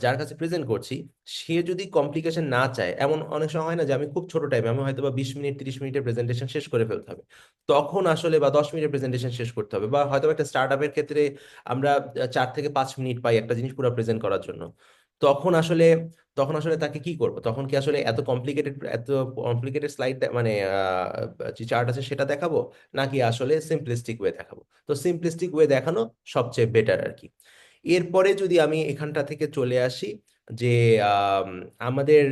যার কাছে প্রেজেন্ট করছি, সে যদি কমপ্লিকেশন না চায়, এমন অনেক সময় হয় না যে আমি খুব ছোট টাইমে, আমি হয়তো বা 20 মিনিট 30 মিনিটের প্রেজেন্টেশন শেষ করে ফেলতে হবে, তখন আসলে বা 10 মিনিটের প্রেজেন্টেশন শেষ করতে হবে, বা হয়তো একটা স্টার্ট আপের ক্ষেত্রে আমরা 4 থেকে 5 মিনিট পাই একটা জিনিস পুরো প্রেজেন্ট করার জন্য। তখন আসলে তখন আসলে তাকে কি করবো? তখন কি আসলে এত কমপ্লিকেটেড স্লাইড মানে যে চার্ট আছে সেটা দেখাবো, নাকি আসলে সিম্পলিস্টিক ওয়ে দেখাবো? তো সিম্পলিস্টিক ওয়ে দেখানো সবচেয়ে বেটার আর কি। এরপরে যদি আমি এখানটা থেকে চলে আসি, যে আম, আমাদের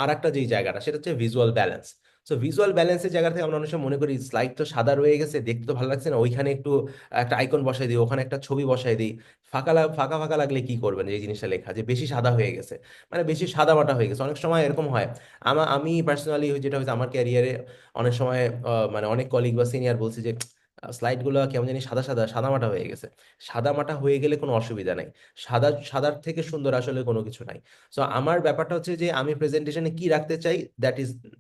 আর একটা যেই জায়গাটা সেটা হচ্ছে ভিজুয়াল ব্যালেন্স। সো ভিজুয়াল ব্যালেন্সের জায়গা থেকে আমরা অনেক সময় মনে করি স্লাইড তো সাদা রয়ে গেছে, দেখতে তো ভালো লাগছে না, ওইখানে একটু একটা আইকন বসাই দিই, ওখানে একটা ছবি বসাই দিই। ফাঁকা ফাঁকা লাগলে কি করবেন, এই জিনিসটা লেখা যে বেশি সাদা হয়ে গেছে, মানে বেশি সাদা মাটা হয়ে গেছে, অনেক সময় এরকম হয়। আমি পার্সোনালি যেটা হয়েছে আমার ক্যারিয়ারে, অনেক সময় মানে অনেক কলিগ বা সিনিয়র বলছে যে স্লাইড গুলো কেমন জানি সাদা সাদা সাদা মাটা হয়ে গেছে। সাদা মাটা হয়ে গেলে কোনো অসুবিধা নাই, সাদার থেকে সুন্দর আসলে কোনো কিছু নাই। সো আমার ব্যাপারটা হচ্ছে যে আমি প্রেজেন্টেশনে কি রাখতে চাই,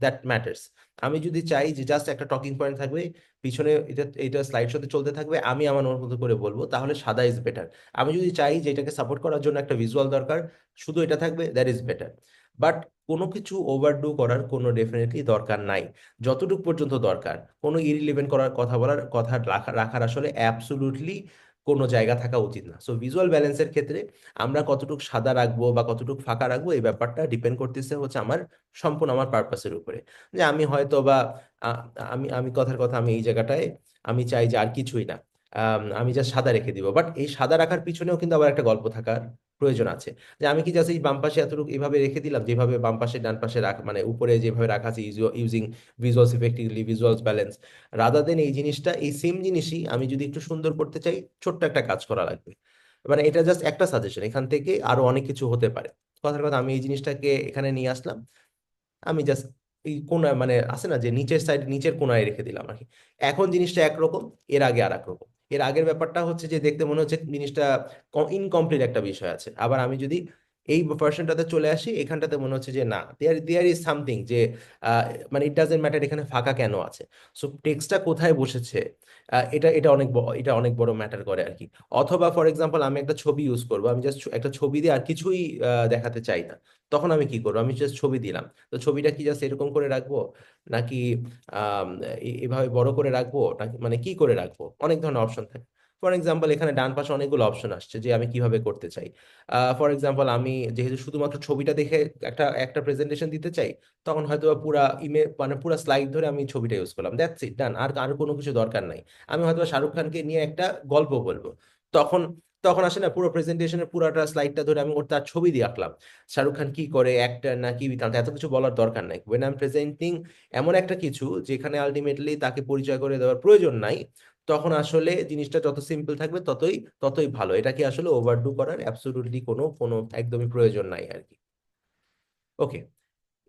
দ্যাট ম্যাটার্স। আমি যদি চাই যে জাস্ট একটা টকিং পয়েন্ট থাকবে, পিছনে এটা স্লাইড শোতে চলতে থাকবে, আমি আমার মতো করে বলবো, তাহলে সাদা ইজ বেটার। আমি যদি চাই যে এটাকে সাপোর্ট করার জন্য একটা ভিজুয়াল দরকার, শুধু এটা থাকবে, দ্যাট ইজ বেটার। বাট কোনো কিছু ওভারডু করার কোনো ডেফিনেটলি দরকার নাই। যতটুকু পর্যন্ত দরকার, কোনো ইরিলিভেন্ট করার কথা বলার কথা রাখার আসলে অ্যাবসোলুটলি কোনো জায়গা থাকা উচিত না। সো ভিজুয়াল ব্যালেন্সের ক্ষেত্রে আমরা কতটুকু সাদা রাখবো বা কতটুকু ফাঁকা রাখবো, এই ব্যাপারটা ডিপেন্ড করতেছে হচ্ছে সম্পূর্ণ আমার পারপাসের উপরে। যে আমি হয়তো বা আ- আমি কথার কথা, আমি এই জায়গাটায় আমি চাই যে আর কিছুই না, আমি যা সাদা রেখে দিব, বাট এই সাদা রাখার পিছনেও কিন্তু আবার একটা গল্প থাকার প্রয়োজন আছে। যে আমি কি জাস্ট এই বাম পাশে এতটুকু এইভাবে রেখে দিলাম, যেভাবে বাম পাশে ডান পাশে মানে উপরে যেভাবে রাখা আছে, using visuals effectively, visuals balance, rather than এই জিনিসটা, এই সেম জিনিসই আমি যদি একটু সুন্দর করতে চাই, ছোট্ট একটা কাজ করা লাগবে। মানে এটা জাস্ট একটা সাজেশন, এখান থেকে আরো অনেক কিছু হতে পারে। কথার কথা, আমি এই জিনিসটাকে এখানে নিয়ে আসলাম, আমি জাস্ট এই কোনায়, মানে আছে না যে নিচের সাইড, নিচের কোনায় রেখে দিলাম আর কি। এখন জিনিসটা একরকম, এর আগে আর এক রকম। এর আগের ব্যাপারটা হচ্ছে যে দেখতে মনে হচ্ছে জিনিসটা ইনকমপ্লিট একটা বিষয় আছে, আবার আমি যদি এই ভার্সনটাতে চলে আসি, এখানটাতে মনে হচ্ছে যে না, দেয়ার ইজ সামথিং, যে আহ, মানে ইট ডাজেন্ট ম্যাটার এখানে ফাঁকা কেন আছে, সো টেক্সটটা কোথায় বসেছে, এটা এটা অনেক এটা অনেক বড় ম্যাটার করে আর কি। অথবা ফর এক্সাম্পল আমি একটা ছবি ইউজ করবো, আমি জাস্ট একটা ছবি দিয়ে আর কিছুই দেখাতে চাই না, তখন আমি কি করবো, আমি জাস্ট ছবি দিলাম, তো ছবিটা কি জাস্ট এরকম করে রাখবো, নাকি আম, এভাবে বড় করে রাখবো, নাকি মানে কি করে রাখবো, অনেক ধরনের অপশন থাকে। ফর এক্সাম্পল এখানে ডান পাশে অনেকগুলো অপশন আসছে যে আমি কিভাবে করতে চাই। ফর এক্সাম্পল আমি যেহেতু শুধুমাত্র ছবিটা দেখে একটা একটা প্রেজেন্টেশন দিতে চাই, তখন হয়তো বা পুরা মানে পুরা স্লাইড ধরে আমি ছবিটা ইউজ করলাম, দ্যাটস ইট, ডান, আর আর কোনো কিছু দরকার নাই। আমি হয়তো বা শাহরুখ খানকে নিয়ে একটা গল্প বলবো, তখন তখন আসে না, পুরো প্রেজেন্টেশনের পুরাটা স্লাইডটা ধরে আমি ওর তার ছবি দিয়ে আঁকলাম, শাহরুখ খান কি করে, অ্যাক্টর না কি বৃত্তান্ত, এত কিছু বলার দরকার নাই। ওয়েন আই এম প্রেজেন্টিং এমন একটা কিছু যেখানে আলটিমেটলি তাকে পরিচয় করে দেওয়ার প্রয়োজন নাই, তখন আসলে জিনিসটা যত সিম্পল থাকবে ততই ততই ভালো। এটাকে আসলে ওভারডু করার অ্যাবসলিউটলি কোনো কোনো একদমই প্রয়োজন নাই আর কি। ওকে,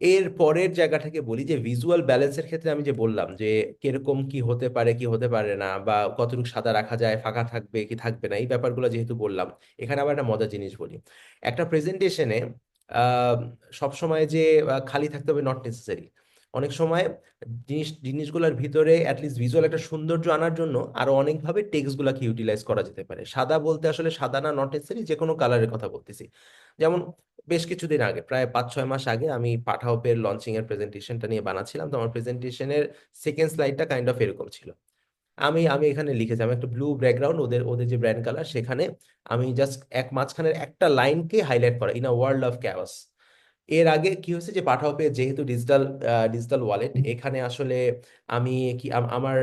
এর পরের জায়গা থেকে বলি যে ভিজুয়াল ব্যালেন্সের ক্ষেত্রে আমি যে বললাম যে কিরকম কি হতে পারে কি হতে পারে না, বা কতটুকু সাদা রাখা যায়, ফাঁকা থাকবে কি থাকবে না, এই ব্যাপারগুলো যেহেতু বললাম, এখানে আবার একটা মজার জিনিস বলি। একটা প্রেজেন্টেশনে আহ সবসময় যে খালি থাকতে হবে, নট নেসেসারি। অনেক সময় জিনিসগুলোর ভিতরে অ্যাটলিস্ট ভিজুয়াল একটা সৌন্দর্য আনার জন্য আরো অনেকভাবে টেক্সটগুলোকে ইউটিলাইজ করা যেতে পারে। সাদা বলতে আসলে সাদা না, নট নেসেসারি, যে কোনো কালারের কথা বলতেছি। যেমন বেশ কিছুদিন আগে, প্রায় 5-6 মাস আগে, আমি পাঠাওপের লঞ্চিং এর প্রেজেন্টেশনটা নিয়ে বানাচ্ছিলাম। তো আমার প্রেজেন্টেশনের সেকেন্ড স্লাইডটা কাইন্ড অফ এরকম ছিল। আমি আমি এখানে লিখেছি, আমি একটা ব্লু ব্যাকগ্রাউন্ড, ওদের ওদের যে ব্র্যান্ড কালার, সেখানে আমি জাস্ট এক মাঝখানের একটা লাইনকে হাইলাইট করা, in a world of chaos. এর আগে কি হয়েছে যে পাঠাও পে যেহেতু ডিজিটাল ডিজিটাল ওয়ালেট, এখানে আসলে আমি কি আমার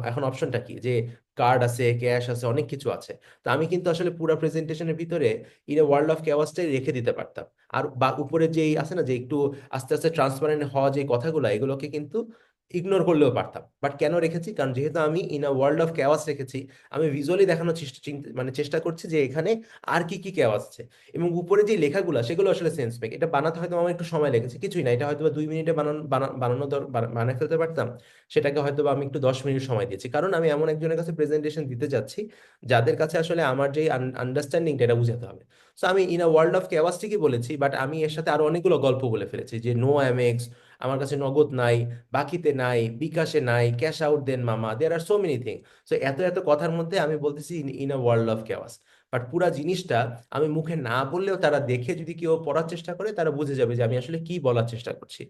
এখন অপশনটা কি যে কার্ড আছে, ক্যাশ আছে, অনেক কিছু আছে। তো আমি কিন্তু আসলে পুরো প্রেজেন্টেশনের ভিতরে ইন ওয়ার্ল্ড অফ ক্যাওয়াসটাই রেখে দিতে পারতাম। আর বা উপরে যেই আছে না, যে একটু আস্তে আস্তে ট্রান্সপারেন্ট হওয়া যে কথাগুলো, এগুলোকে কিন্তু ইগনোর করলেও পারতাম। বাট কেন রেখেছি, কারণ যেহেতু আমি in a world of chaos রেখেছি, আমি ভিজুয়ালি দেখানোর মানে চেষ্টা করছি যে এখানে আর কি কি ক্যাওয়াস আছে। এবং উপরে যে লেখাগুলো সেগুলো আসলে সেন্স মেক, এটা বানাতে হয়তো আমার একটু সময় লেগেছে, কিছুই না, এটা হয়তো বা 2 মিনিটে বানানো বানিয়ে ফেলতে পারতাম। সেটাকে হয়তো বা আমি একটু 10 মিনিট সময় দিয়েছি, কারণ আমি এমন একজনের কাছে প্রেজেন্টেশন দিতে যাচ্ছি যাদের কাছে আসলে আমার যে আন্ডারস্ট্যান্ডিংটা এটা বুঝাতে হবে। সো আমি in a world of chaos ঠিকই বলেছি, বাট আমি এর সাথে আরো অনেকগুলো গল্প বলে ফেলেছি যে নো এমএক্স, আমার কাছে নগদ নাই, বাকিতে নাই, বিকাশে নাই, ক্যাশ আউট দেন মামা, দেয়ার আর সো মেনি থিং। সো এত এত কথার মধ্যে আমি বলতেছি in a world of chaos. But পুরা জিনিসটা আমি মুখে না বললেও তারা দেখে যদি কেউ পড়ার চেষ্টা করে, তারা বুঝে যাবে যে আমি আসলে কি বলার চেষ্টা করছি।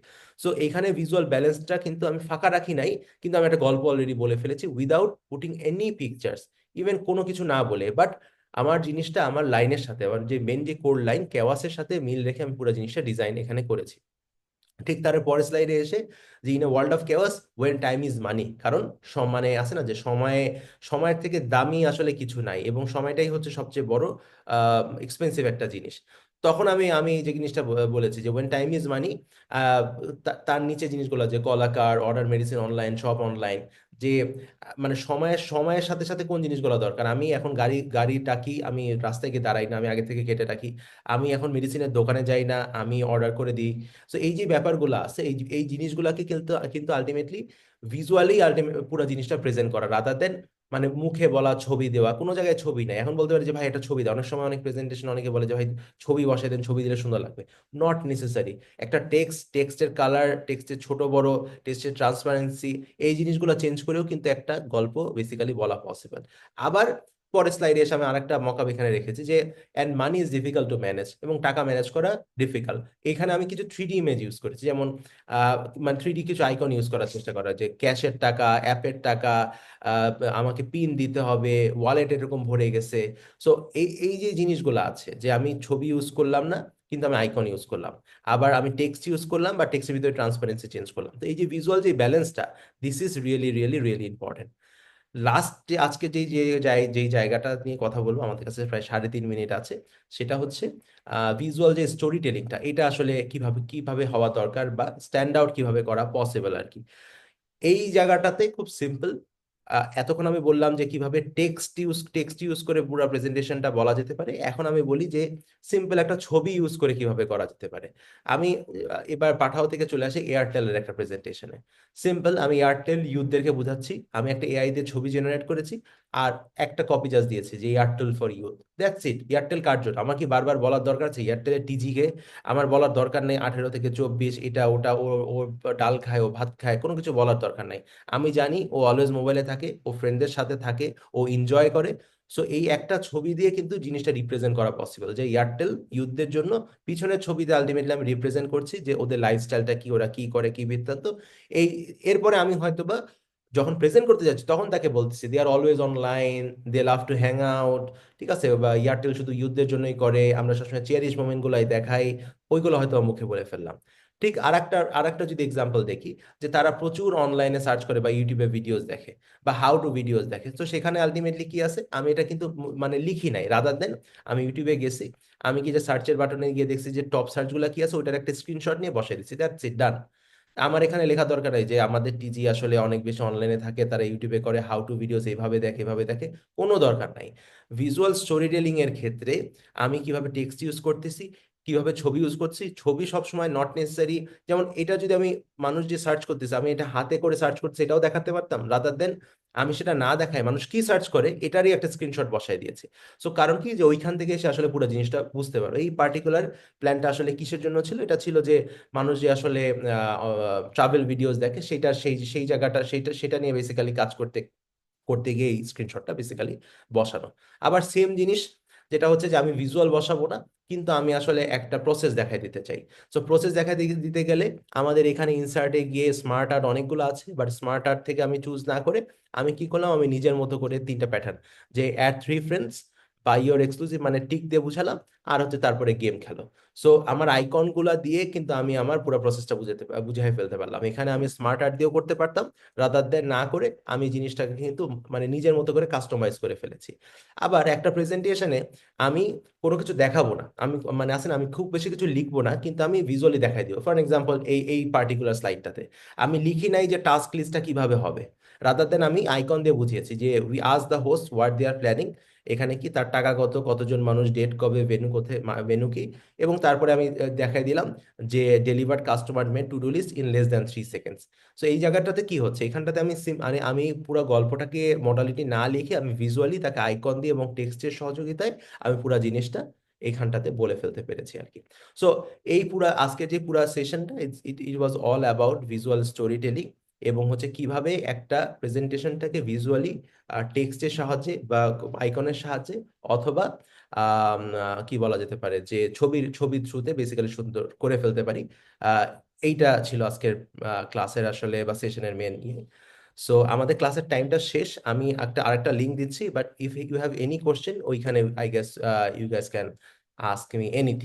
সো এখানে ভিজুয়াল ব্যালেন্সটা কিন্তু আমি ফাঁকা রাখি নাই, কিন্তু আমি একটা গল্প অলরেডি বলে ফেলেছি without putting any pictures, even কোনো কিছু না বলে। বাট আমার জিনিসটা আমার লাইনের সাথে, আমার যে মেন যে কোর লাইন ক্যাওয়াসের সাথে মিল রেখে আমি পুরো জিনিসটা ডিজাইন এখানে করেছি। ঠিক তার পরের স্লাইডে এসে যে in a world of chaos when time is money, কারণ মানে আছে না যে সময়ের থেকে দামি আসলে কিছু নাই, এবং সময়টাই হচ্ছে সবচেয়ে বড় এক্সপেন্সিভ একটা জিনিস। তখন আমি আমি যে জিনিসটা বলেছি যে ওয়েন টাইম ইজ মানি, তার নিচে জিনিসগুলো যে কলাকার, order medicine online, shop online, যে মানে সময়ের সময়ের সাথে সাথে কোন জিনিসগুলো দরকার। আমি এখন গাড়ি ডাকি, আমি রাস্তায় গিয়ে দাঁড়াই না, আমি আগে থেকে কেটে রাখি। আমি এখন মেডিসিনের দোকানে যাই না, আমি অর্ডার করে দিই। সো এই যে ব্যাপারগুলো আছে, এই জিনিসগুলোকে কিন্তু কিন্তু আলটিমেটলি ভিজুয়ালি পুরো জিনিসটা প্রেজেন্ট করা, রাদার দেন মানে মুখে বলা, ছবি দেওয়া। কোনো জায়গায় ছবি নাই, এখন বলতে পারি যে ভাই এটা ছবি দাও, অনেক সময় অনেক প্রেজেন্টেশন অনেকে বলে যে ভাই ছবি বসাই দেন, ছবি দিলে সুন্দর লাগবে। Not necessary. একটা টেক্সটের কালার, টেক্সটের ছোট বড়, টেক্সটের ট্রান্সপারেন্সি, এই জিনিসগুলো চেঞ্জ করেও কিন্তু একটা গল্প বেসিক্যালি বলা পসিবল। আবার পরের স্লাইডে এসে আমি আরেকটা মকআপ এখানে রেখেছি যে and money is difficult to manage, এবং টাকা ম্যানেজ করা ডিফিকাল্ট। এখানে আমি কিছু 3D ইমেজ ইউজ করেছি, যেমন আহ, মানে 3D কিছু আইকন ইউজ করার চেষ্টা করা, যে ক্যাশের টাকা, অ্যাপের টাকা, আহ, আমাকে পিন দিতে হবে, ওয়ালেট এরকম ভরে গেছে। সো এই যে জিনিসগুলো আছে, যে আমি ছবি ইউজ করলাম না, কিন্তু আমি আইকন ইউজ করলাম, আবার আমি টেক্সট ইউজ করলাম বা টেক্সটের ভিতরে ট্রান্সপারেন্সি চেঞ্জ করলাম। তো এই যে ভিজুয়াল যে ব্যালেন্সটা, this is really really really important. Last যে আজকে যেই জায়গাটা নিয়ে কথা বলবো, আমাদের কাছে প্রায় 3.5 মিনিট আছে, সেটা হচ্ছে ভিজুয়াল যে স্টোরি টেলিংটা, এটা আসলে কিভাবে কিভাবে হওয়া দরকার বা স্ট্যান্ড আউট কিভাবে করা পসিবল আর কি। এই জায়গাটাতে খুব সিম্পল, এতক্ষণ আমি বললাম যে কিভাবে টেক্সট ইউজ করে পুরো প্রেজেন্টেশনটা বলা যেতে পারে, এখন আমি বলি যে সিম্পল একটা ছবি ইউজ করে কিভাবে করা যেতে পারে। আমি এবার পাঠাও থেকে চলে আসি এয়ারটেলের একটা প্রেজেন্টেশনে। সিম্পল, আমি এয়ারটেল ইউথদেরকে বোঝাচ্ছি, আমি একটা এআই দিয়ে ছবি জেনারেট করেছি আর একটা কপি জাস্ট দিয়েছি যে Airtel for youth, that's it. Airtel card জন্য আমার কি বারবার বলার দরকার আছে এয়ারটেলের টিজি কে? আমার বলার দরকার নেই 18 থেকে 24 এটা ওটা, ও ডাল খায়, ও ভাত খায়, কোনো কিছু বলার দরকার নাই। আমি জানি ও অলওয়েজ মোবাইলে থাকে, ও ফ্রেন্ডদের সাথে থাকে, ও এনজয় করে। সো এই একটা ছবি দিয়ে কিন্তু জিনিসটা রিপ্রেজেন্ট করা পসিবল যে এয়ারটেল ইউথদের জন্য পিছনের ছবিতে আলটিমেটলি আমি রিপ্রেজেন্ট করছি যে ওদের লাইফস্টাইলটা কি, ওরা কি করে, কি বৃত্তান্ত। এই এরপরে আমি হয়তোবা যখন প্রেজেন্ট করতে যাচ্ছি তখন তাকে বলতেছি they are always online, they love to hang out, ঠিক আছে, বা এয়ারটেল শুধু ইউথদের জন্যই করে, আমরা সবসময় চেয়ারিশ মোমেন্ট গুলাই দেখাই, ওইগুলো হয়তো আমার মুখে বলে ফেললাম। ঠিক আরেকটা যদি এক্সাম্পল দেখি, যে তারা প্রচুর অনলাইনে সার্চ করে বা ইউটিউবে ভিডিওস দেখে বা হাউ টু ভিডিওস দেখে, তো সেখানে আলটিমেটলি কি আছে, আমি এটা কিন্তু মানে লিখি নাই, রাদার দেন আমি ইউটিউবে গেছি, আমি কি যে সার্চের বাটনে গিয়ে দেখছি যে টপ সার্চ গুলা কি আছে, ওটার একটা স্ক্রিনশট নিয়ে বসাই দিচ্ছি, দ্যাটস ইট, ডান। আমার এখানে লেখা দরকার নেই যে আমাদের টিজি আসলে অনেক বেশি অনলাইনে থাকে, তারা ইউটিউবে করে হাউ টু ভিডিওস এইভাবে দেখে এভাবে দেখে, কোনো দরকার নাই। ভিজুয়াল স্টোরি টেলিং এর ক্ষেত্রে আমি কিভাবে টেক্সট ইউজ করতেছি, কিভাবে ছবি ইউজ করছি, ছবি সবসময় নট নেসেসারি। যেমন এটা যদি আমি, মানুষ যে সার্চ করতেছে, আমি এটা হাতে করে সার্চ করছি এটাও দেখাতে পারতাম, রাদার দেন আমি সেটা না দেখাই মানুষ কি সার্চ করে এটারই একটা স্ক্রিনশট বসাই দিয়েছি। সো কারণ কি, যে ওইখান থেকে এসে আসলে পুরো জিনিসটা বুঝতে পারো এই পার্টিকুলার প্ল্যানটা আসলে কিসের জন্য ছিল। এটা ছিল যে মানুষ যে আসলে ট্রাভেল ভিডিওস দেখে, সেটা সেই সেই জায়গাটা, সেটা নিয়ে বেসিক্যালি কাজ করতে করতে গিয়ে এই স্ক্রিনশটটা বেসিক্যালি বসানো। আবার সেম জিনিস যেটা হচ্ছে যে আমি ভিজুয়াল বসাবো না, কিন্তু আমি আসলে একটা প্রসেস দেখাই দিতে চাই। সো প্রসেস দেখাই দিতে গেলে আমাদের এখানে ইনসার্টে গিয়ে স্মার্ট আর্ট অনেকগুলো আছে, বাট স্মার্ট আর্ট থেকে আমি চুজ না করে আমি কি করলাম, আমি নিজের মতো করে তিনটা প্যাটার্ন, যে add 3 friends, buy your exclusive মানে টিক দিয়ে বুঝালাম, আর হচ্ছে তারপরে গেম খেলো। সো আমার আইকন গুলা দিয়ে কিন্তু আমি আমার পুরো প্রসেসটা বুঝাই ফেলতে পারলাম। এখানে আমি স্মার্ট আর্ট দিয়েও করতে পারতাম, রাদার দেন না করে আমি জিনিসটাকে কিন্তু মানে নিজের মতো করে কাস্টমাইজ করে ফেলেছি। আবার একটা প্রেজেন্টেশনে আমি কোনো কিছু দেখাবো না, আমি মানে আসলে আমি খুব বেশি কিছু লিখবো না, কিন্তু আমি ভিজুয়ালি দেখাই দিব। ফর এক্সাম্পল এই এই পার্টিকুলার স্লাইডটাতে আমি লিখি নাই যে টাস্ক লিস্টটা কিভাবে হবে, রাদার দেন আমি আইকন দিয়ে বুঝিয়েছি যে we ask the host what they are planning, এখানে কি তার টাকা কত, কতজন মানুষ, ডেট কবে, ভেন্যু কোথায়, ভেন্যু কি, এবং তারপরে আমি দেখাই দিলাম যে delivered customer made to do list in less than 3 seconds. So এই জায়গাটাতে কি হচ্ছে, এখানটাতে মানে আমি পুরো গল্পটাকে মডালিটি না লিখে আমি ভিজুয়ালি তাকে আইকন দিয়ে এবং টেক্সটের সহযোগিতায় আমি পুরো জিনিসটা এইখানটাতে বলে ফেলতে পেরেছি আর কি। সো এই পুরা আজকে যে পুরা সেশনটা, it it was all about visual storytelling, এবং হচ্ছে কিভাবে একটা প্রেজেন্টেশনটাকে ভিজুয়ালি টেক্সটের সাহায্যে বা আইকনের সাহায্যে অথবা কি বলা যেতে পারে যে ছবির থ্রুতে বেসিক্যালি সুন্দর করে ফেলতে পারি। আহ, এইটা ছিল আজকের ক্লাসের আসলে বা সেশনের মেন ইয়ে। সো আমাদের ক্লাসের টাইমটা শেষ, আমি আরেকটা লিঙ্ক দিচ্ছি, but if you have any question ওইখানে I guess you guys can ask me anything.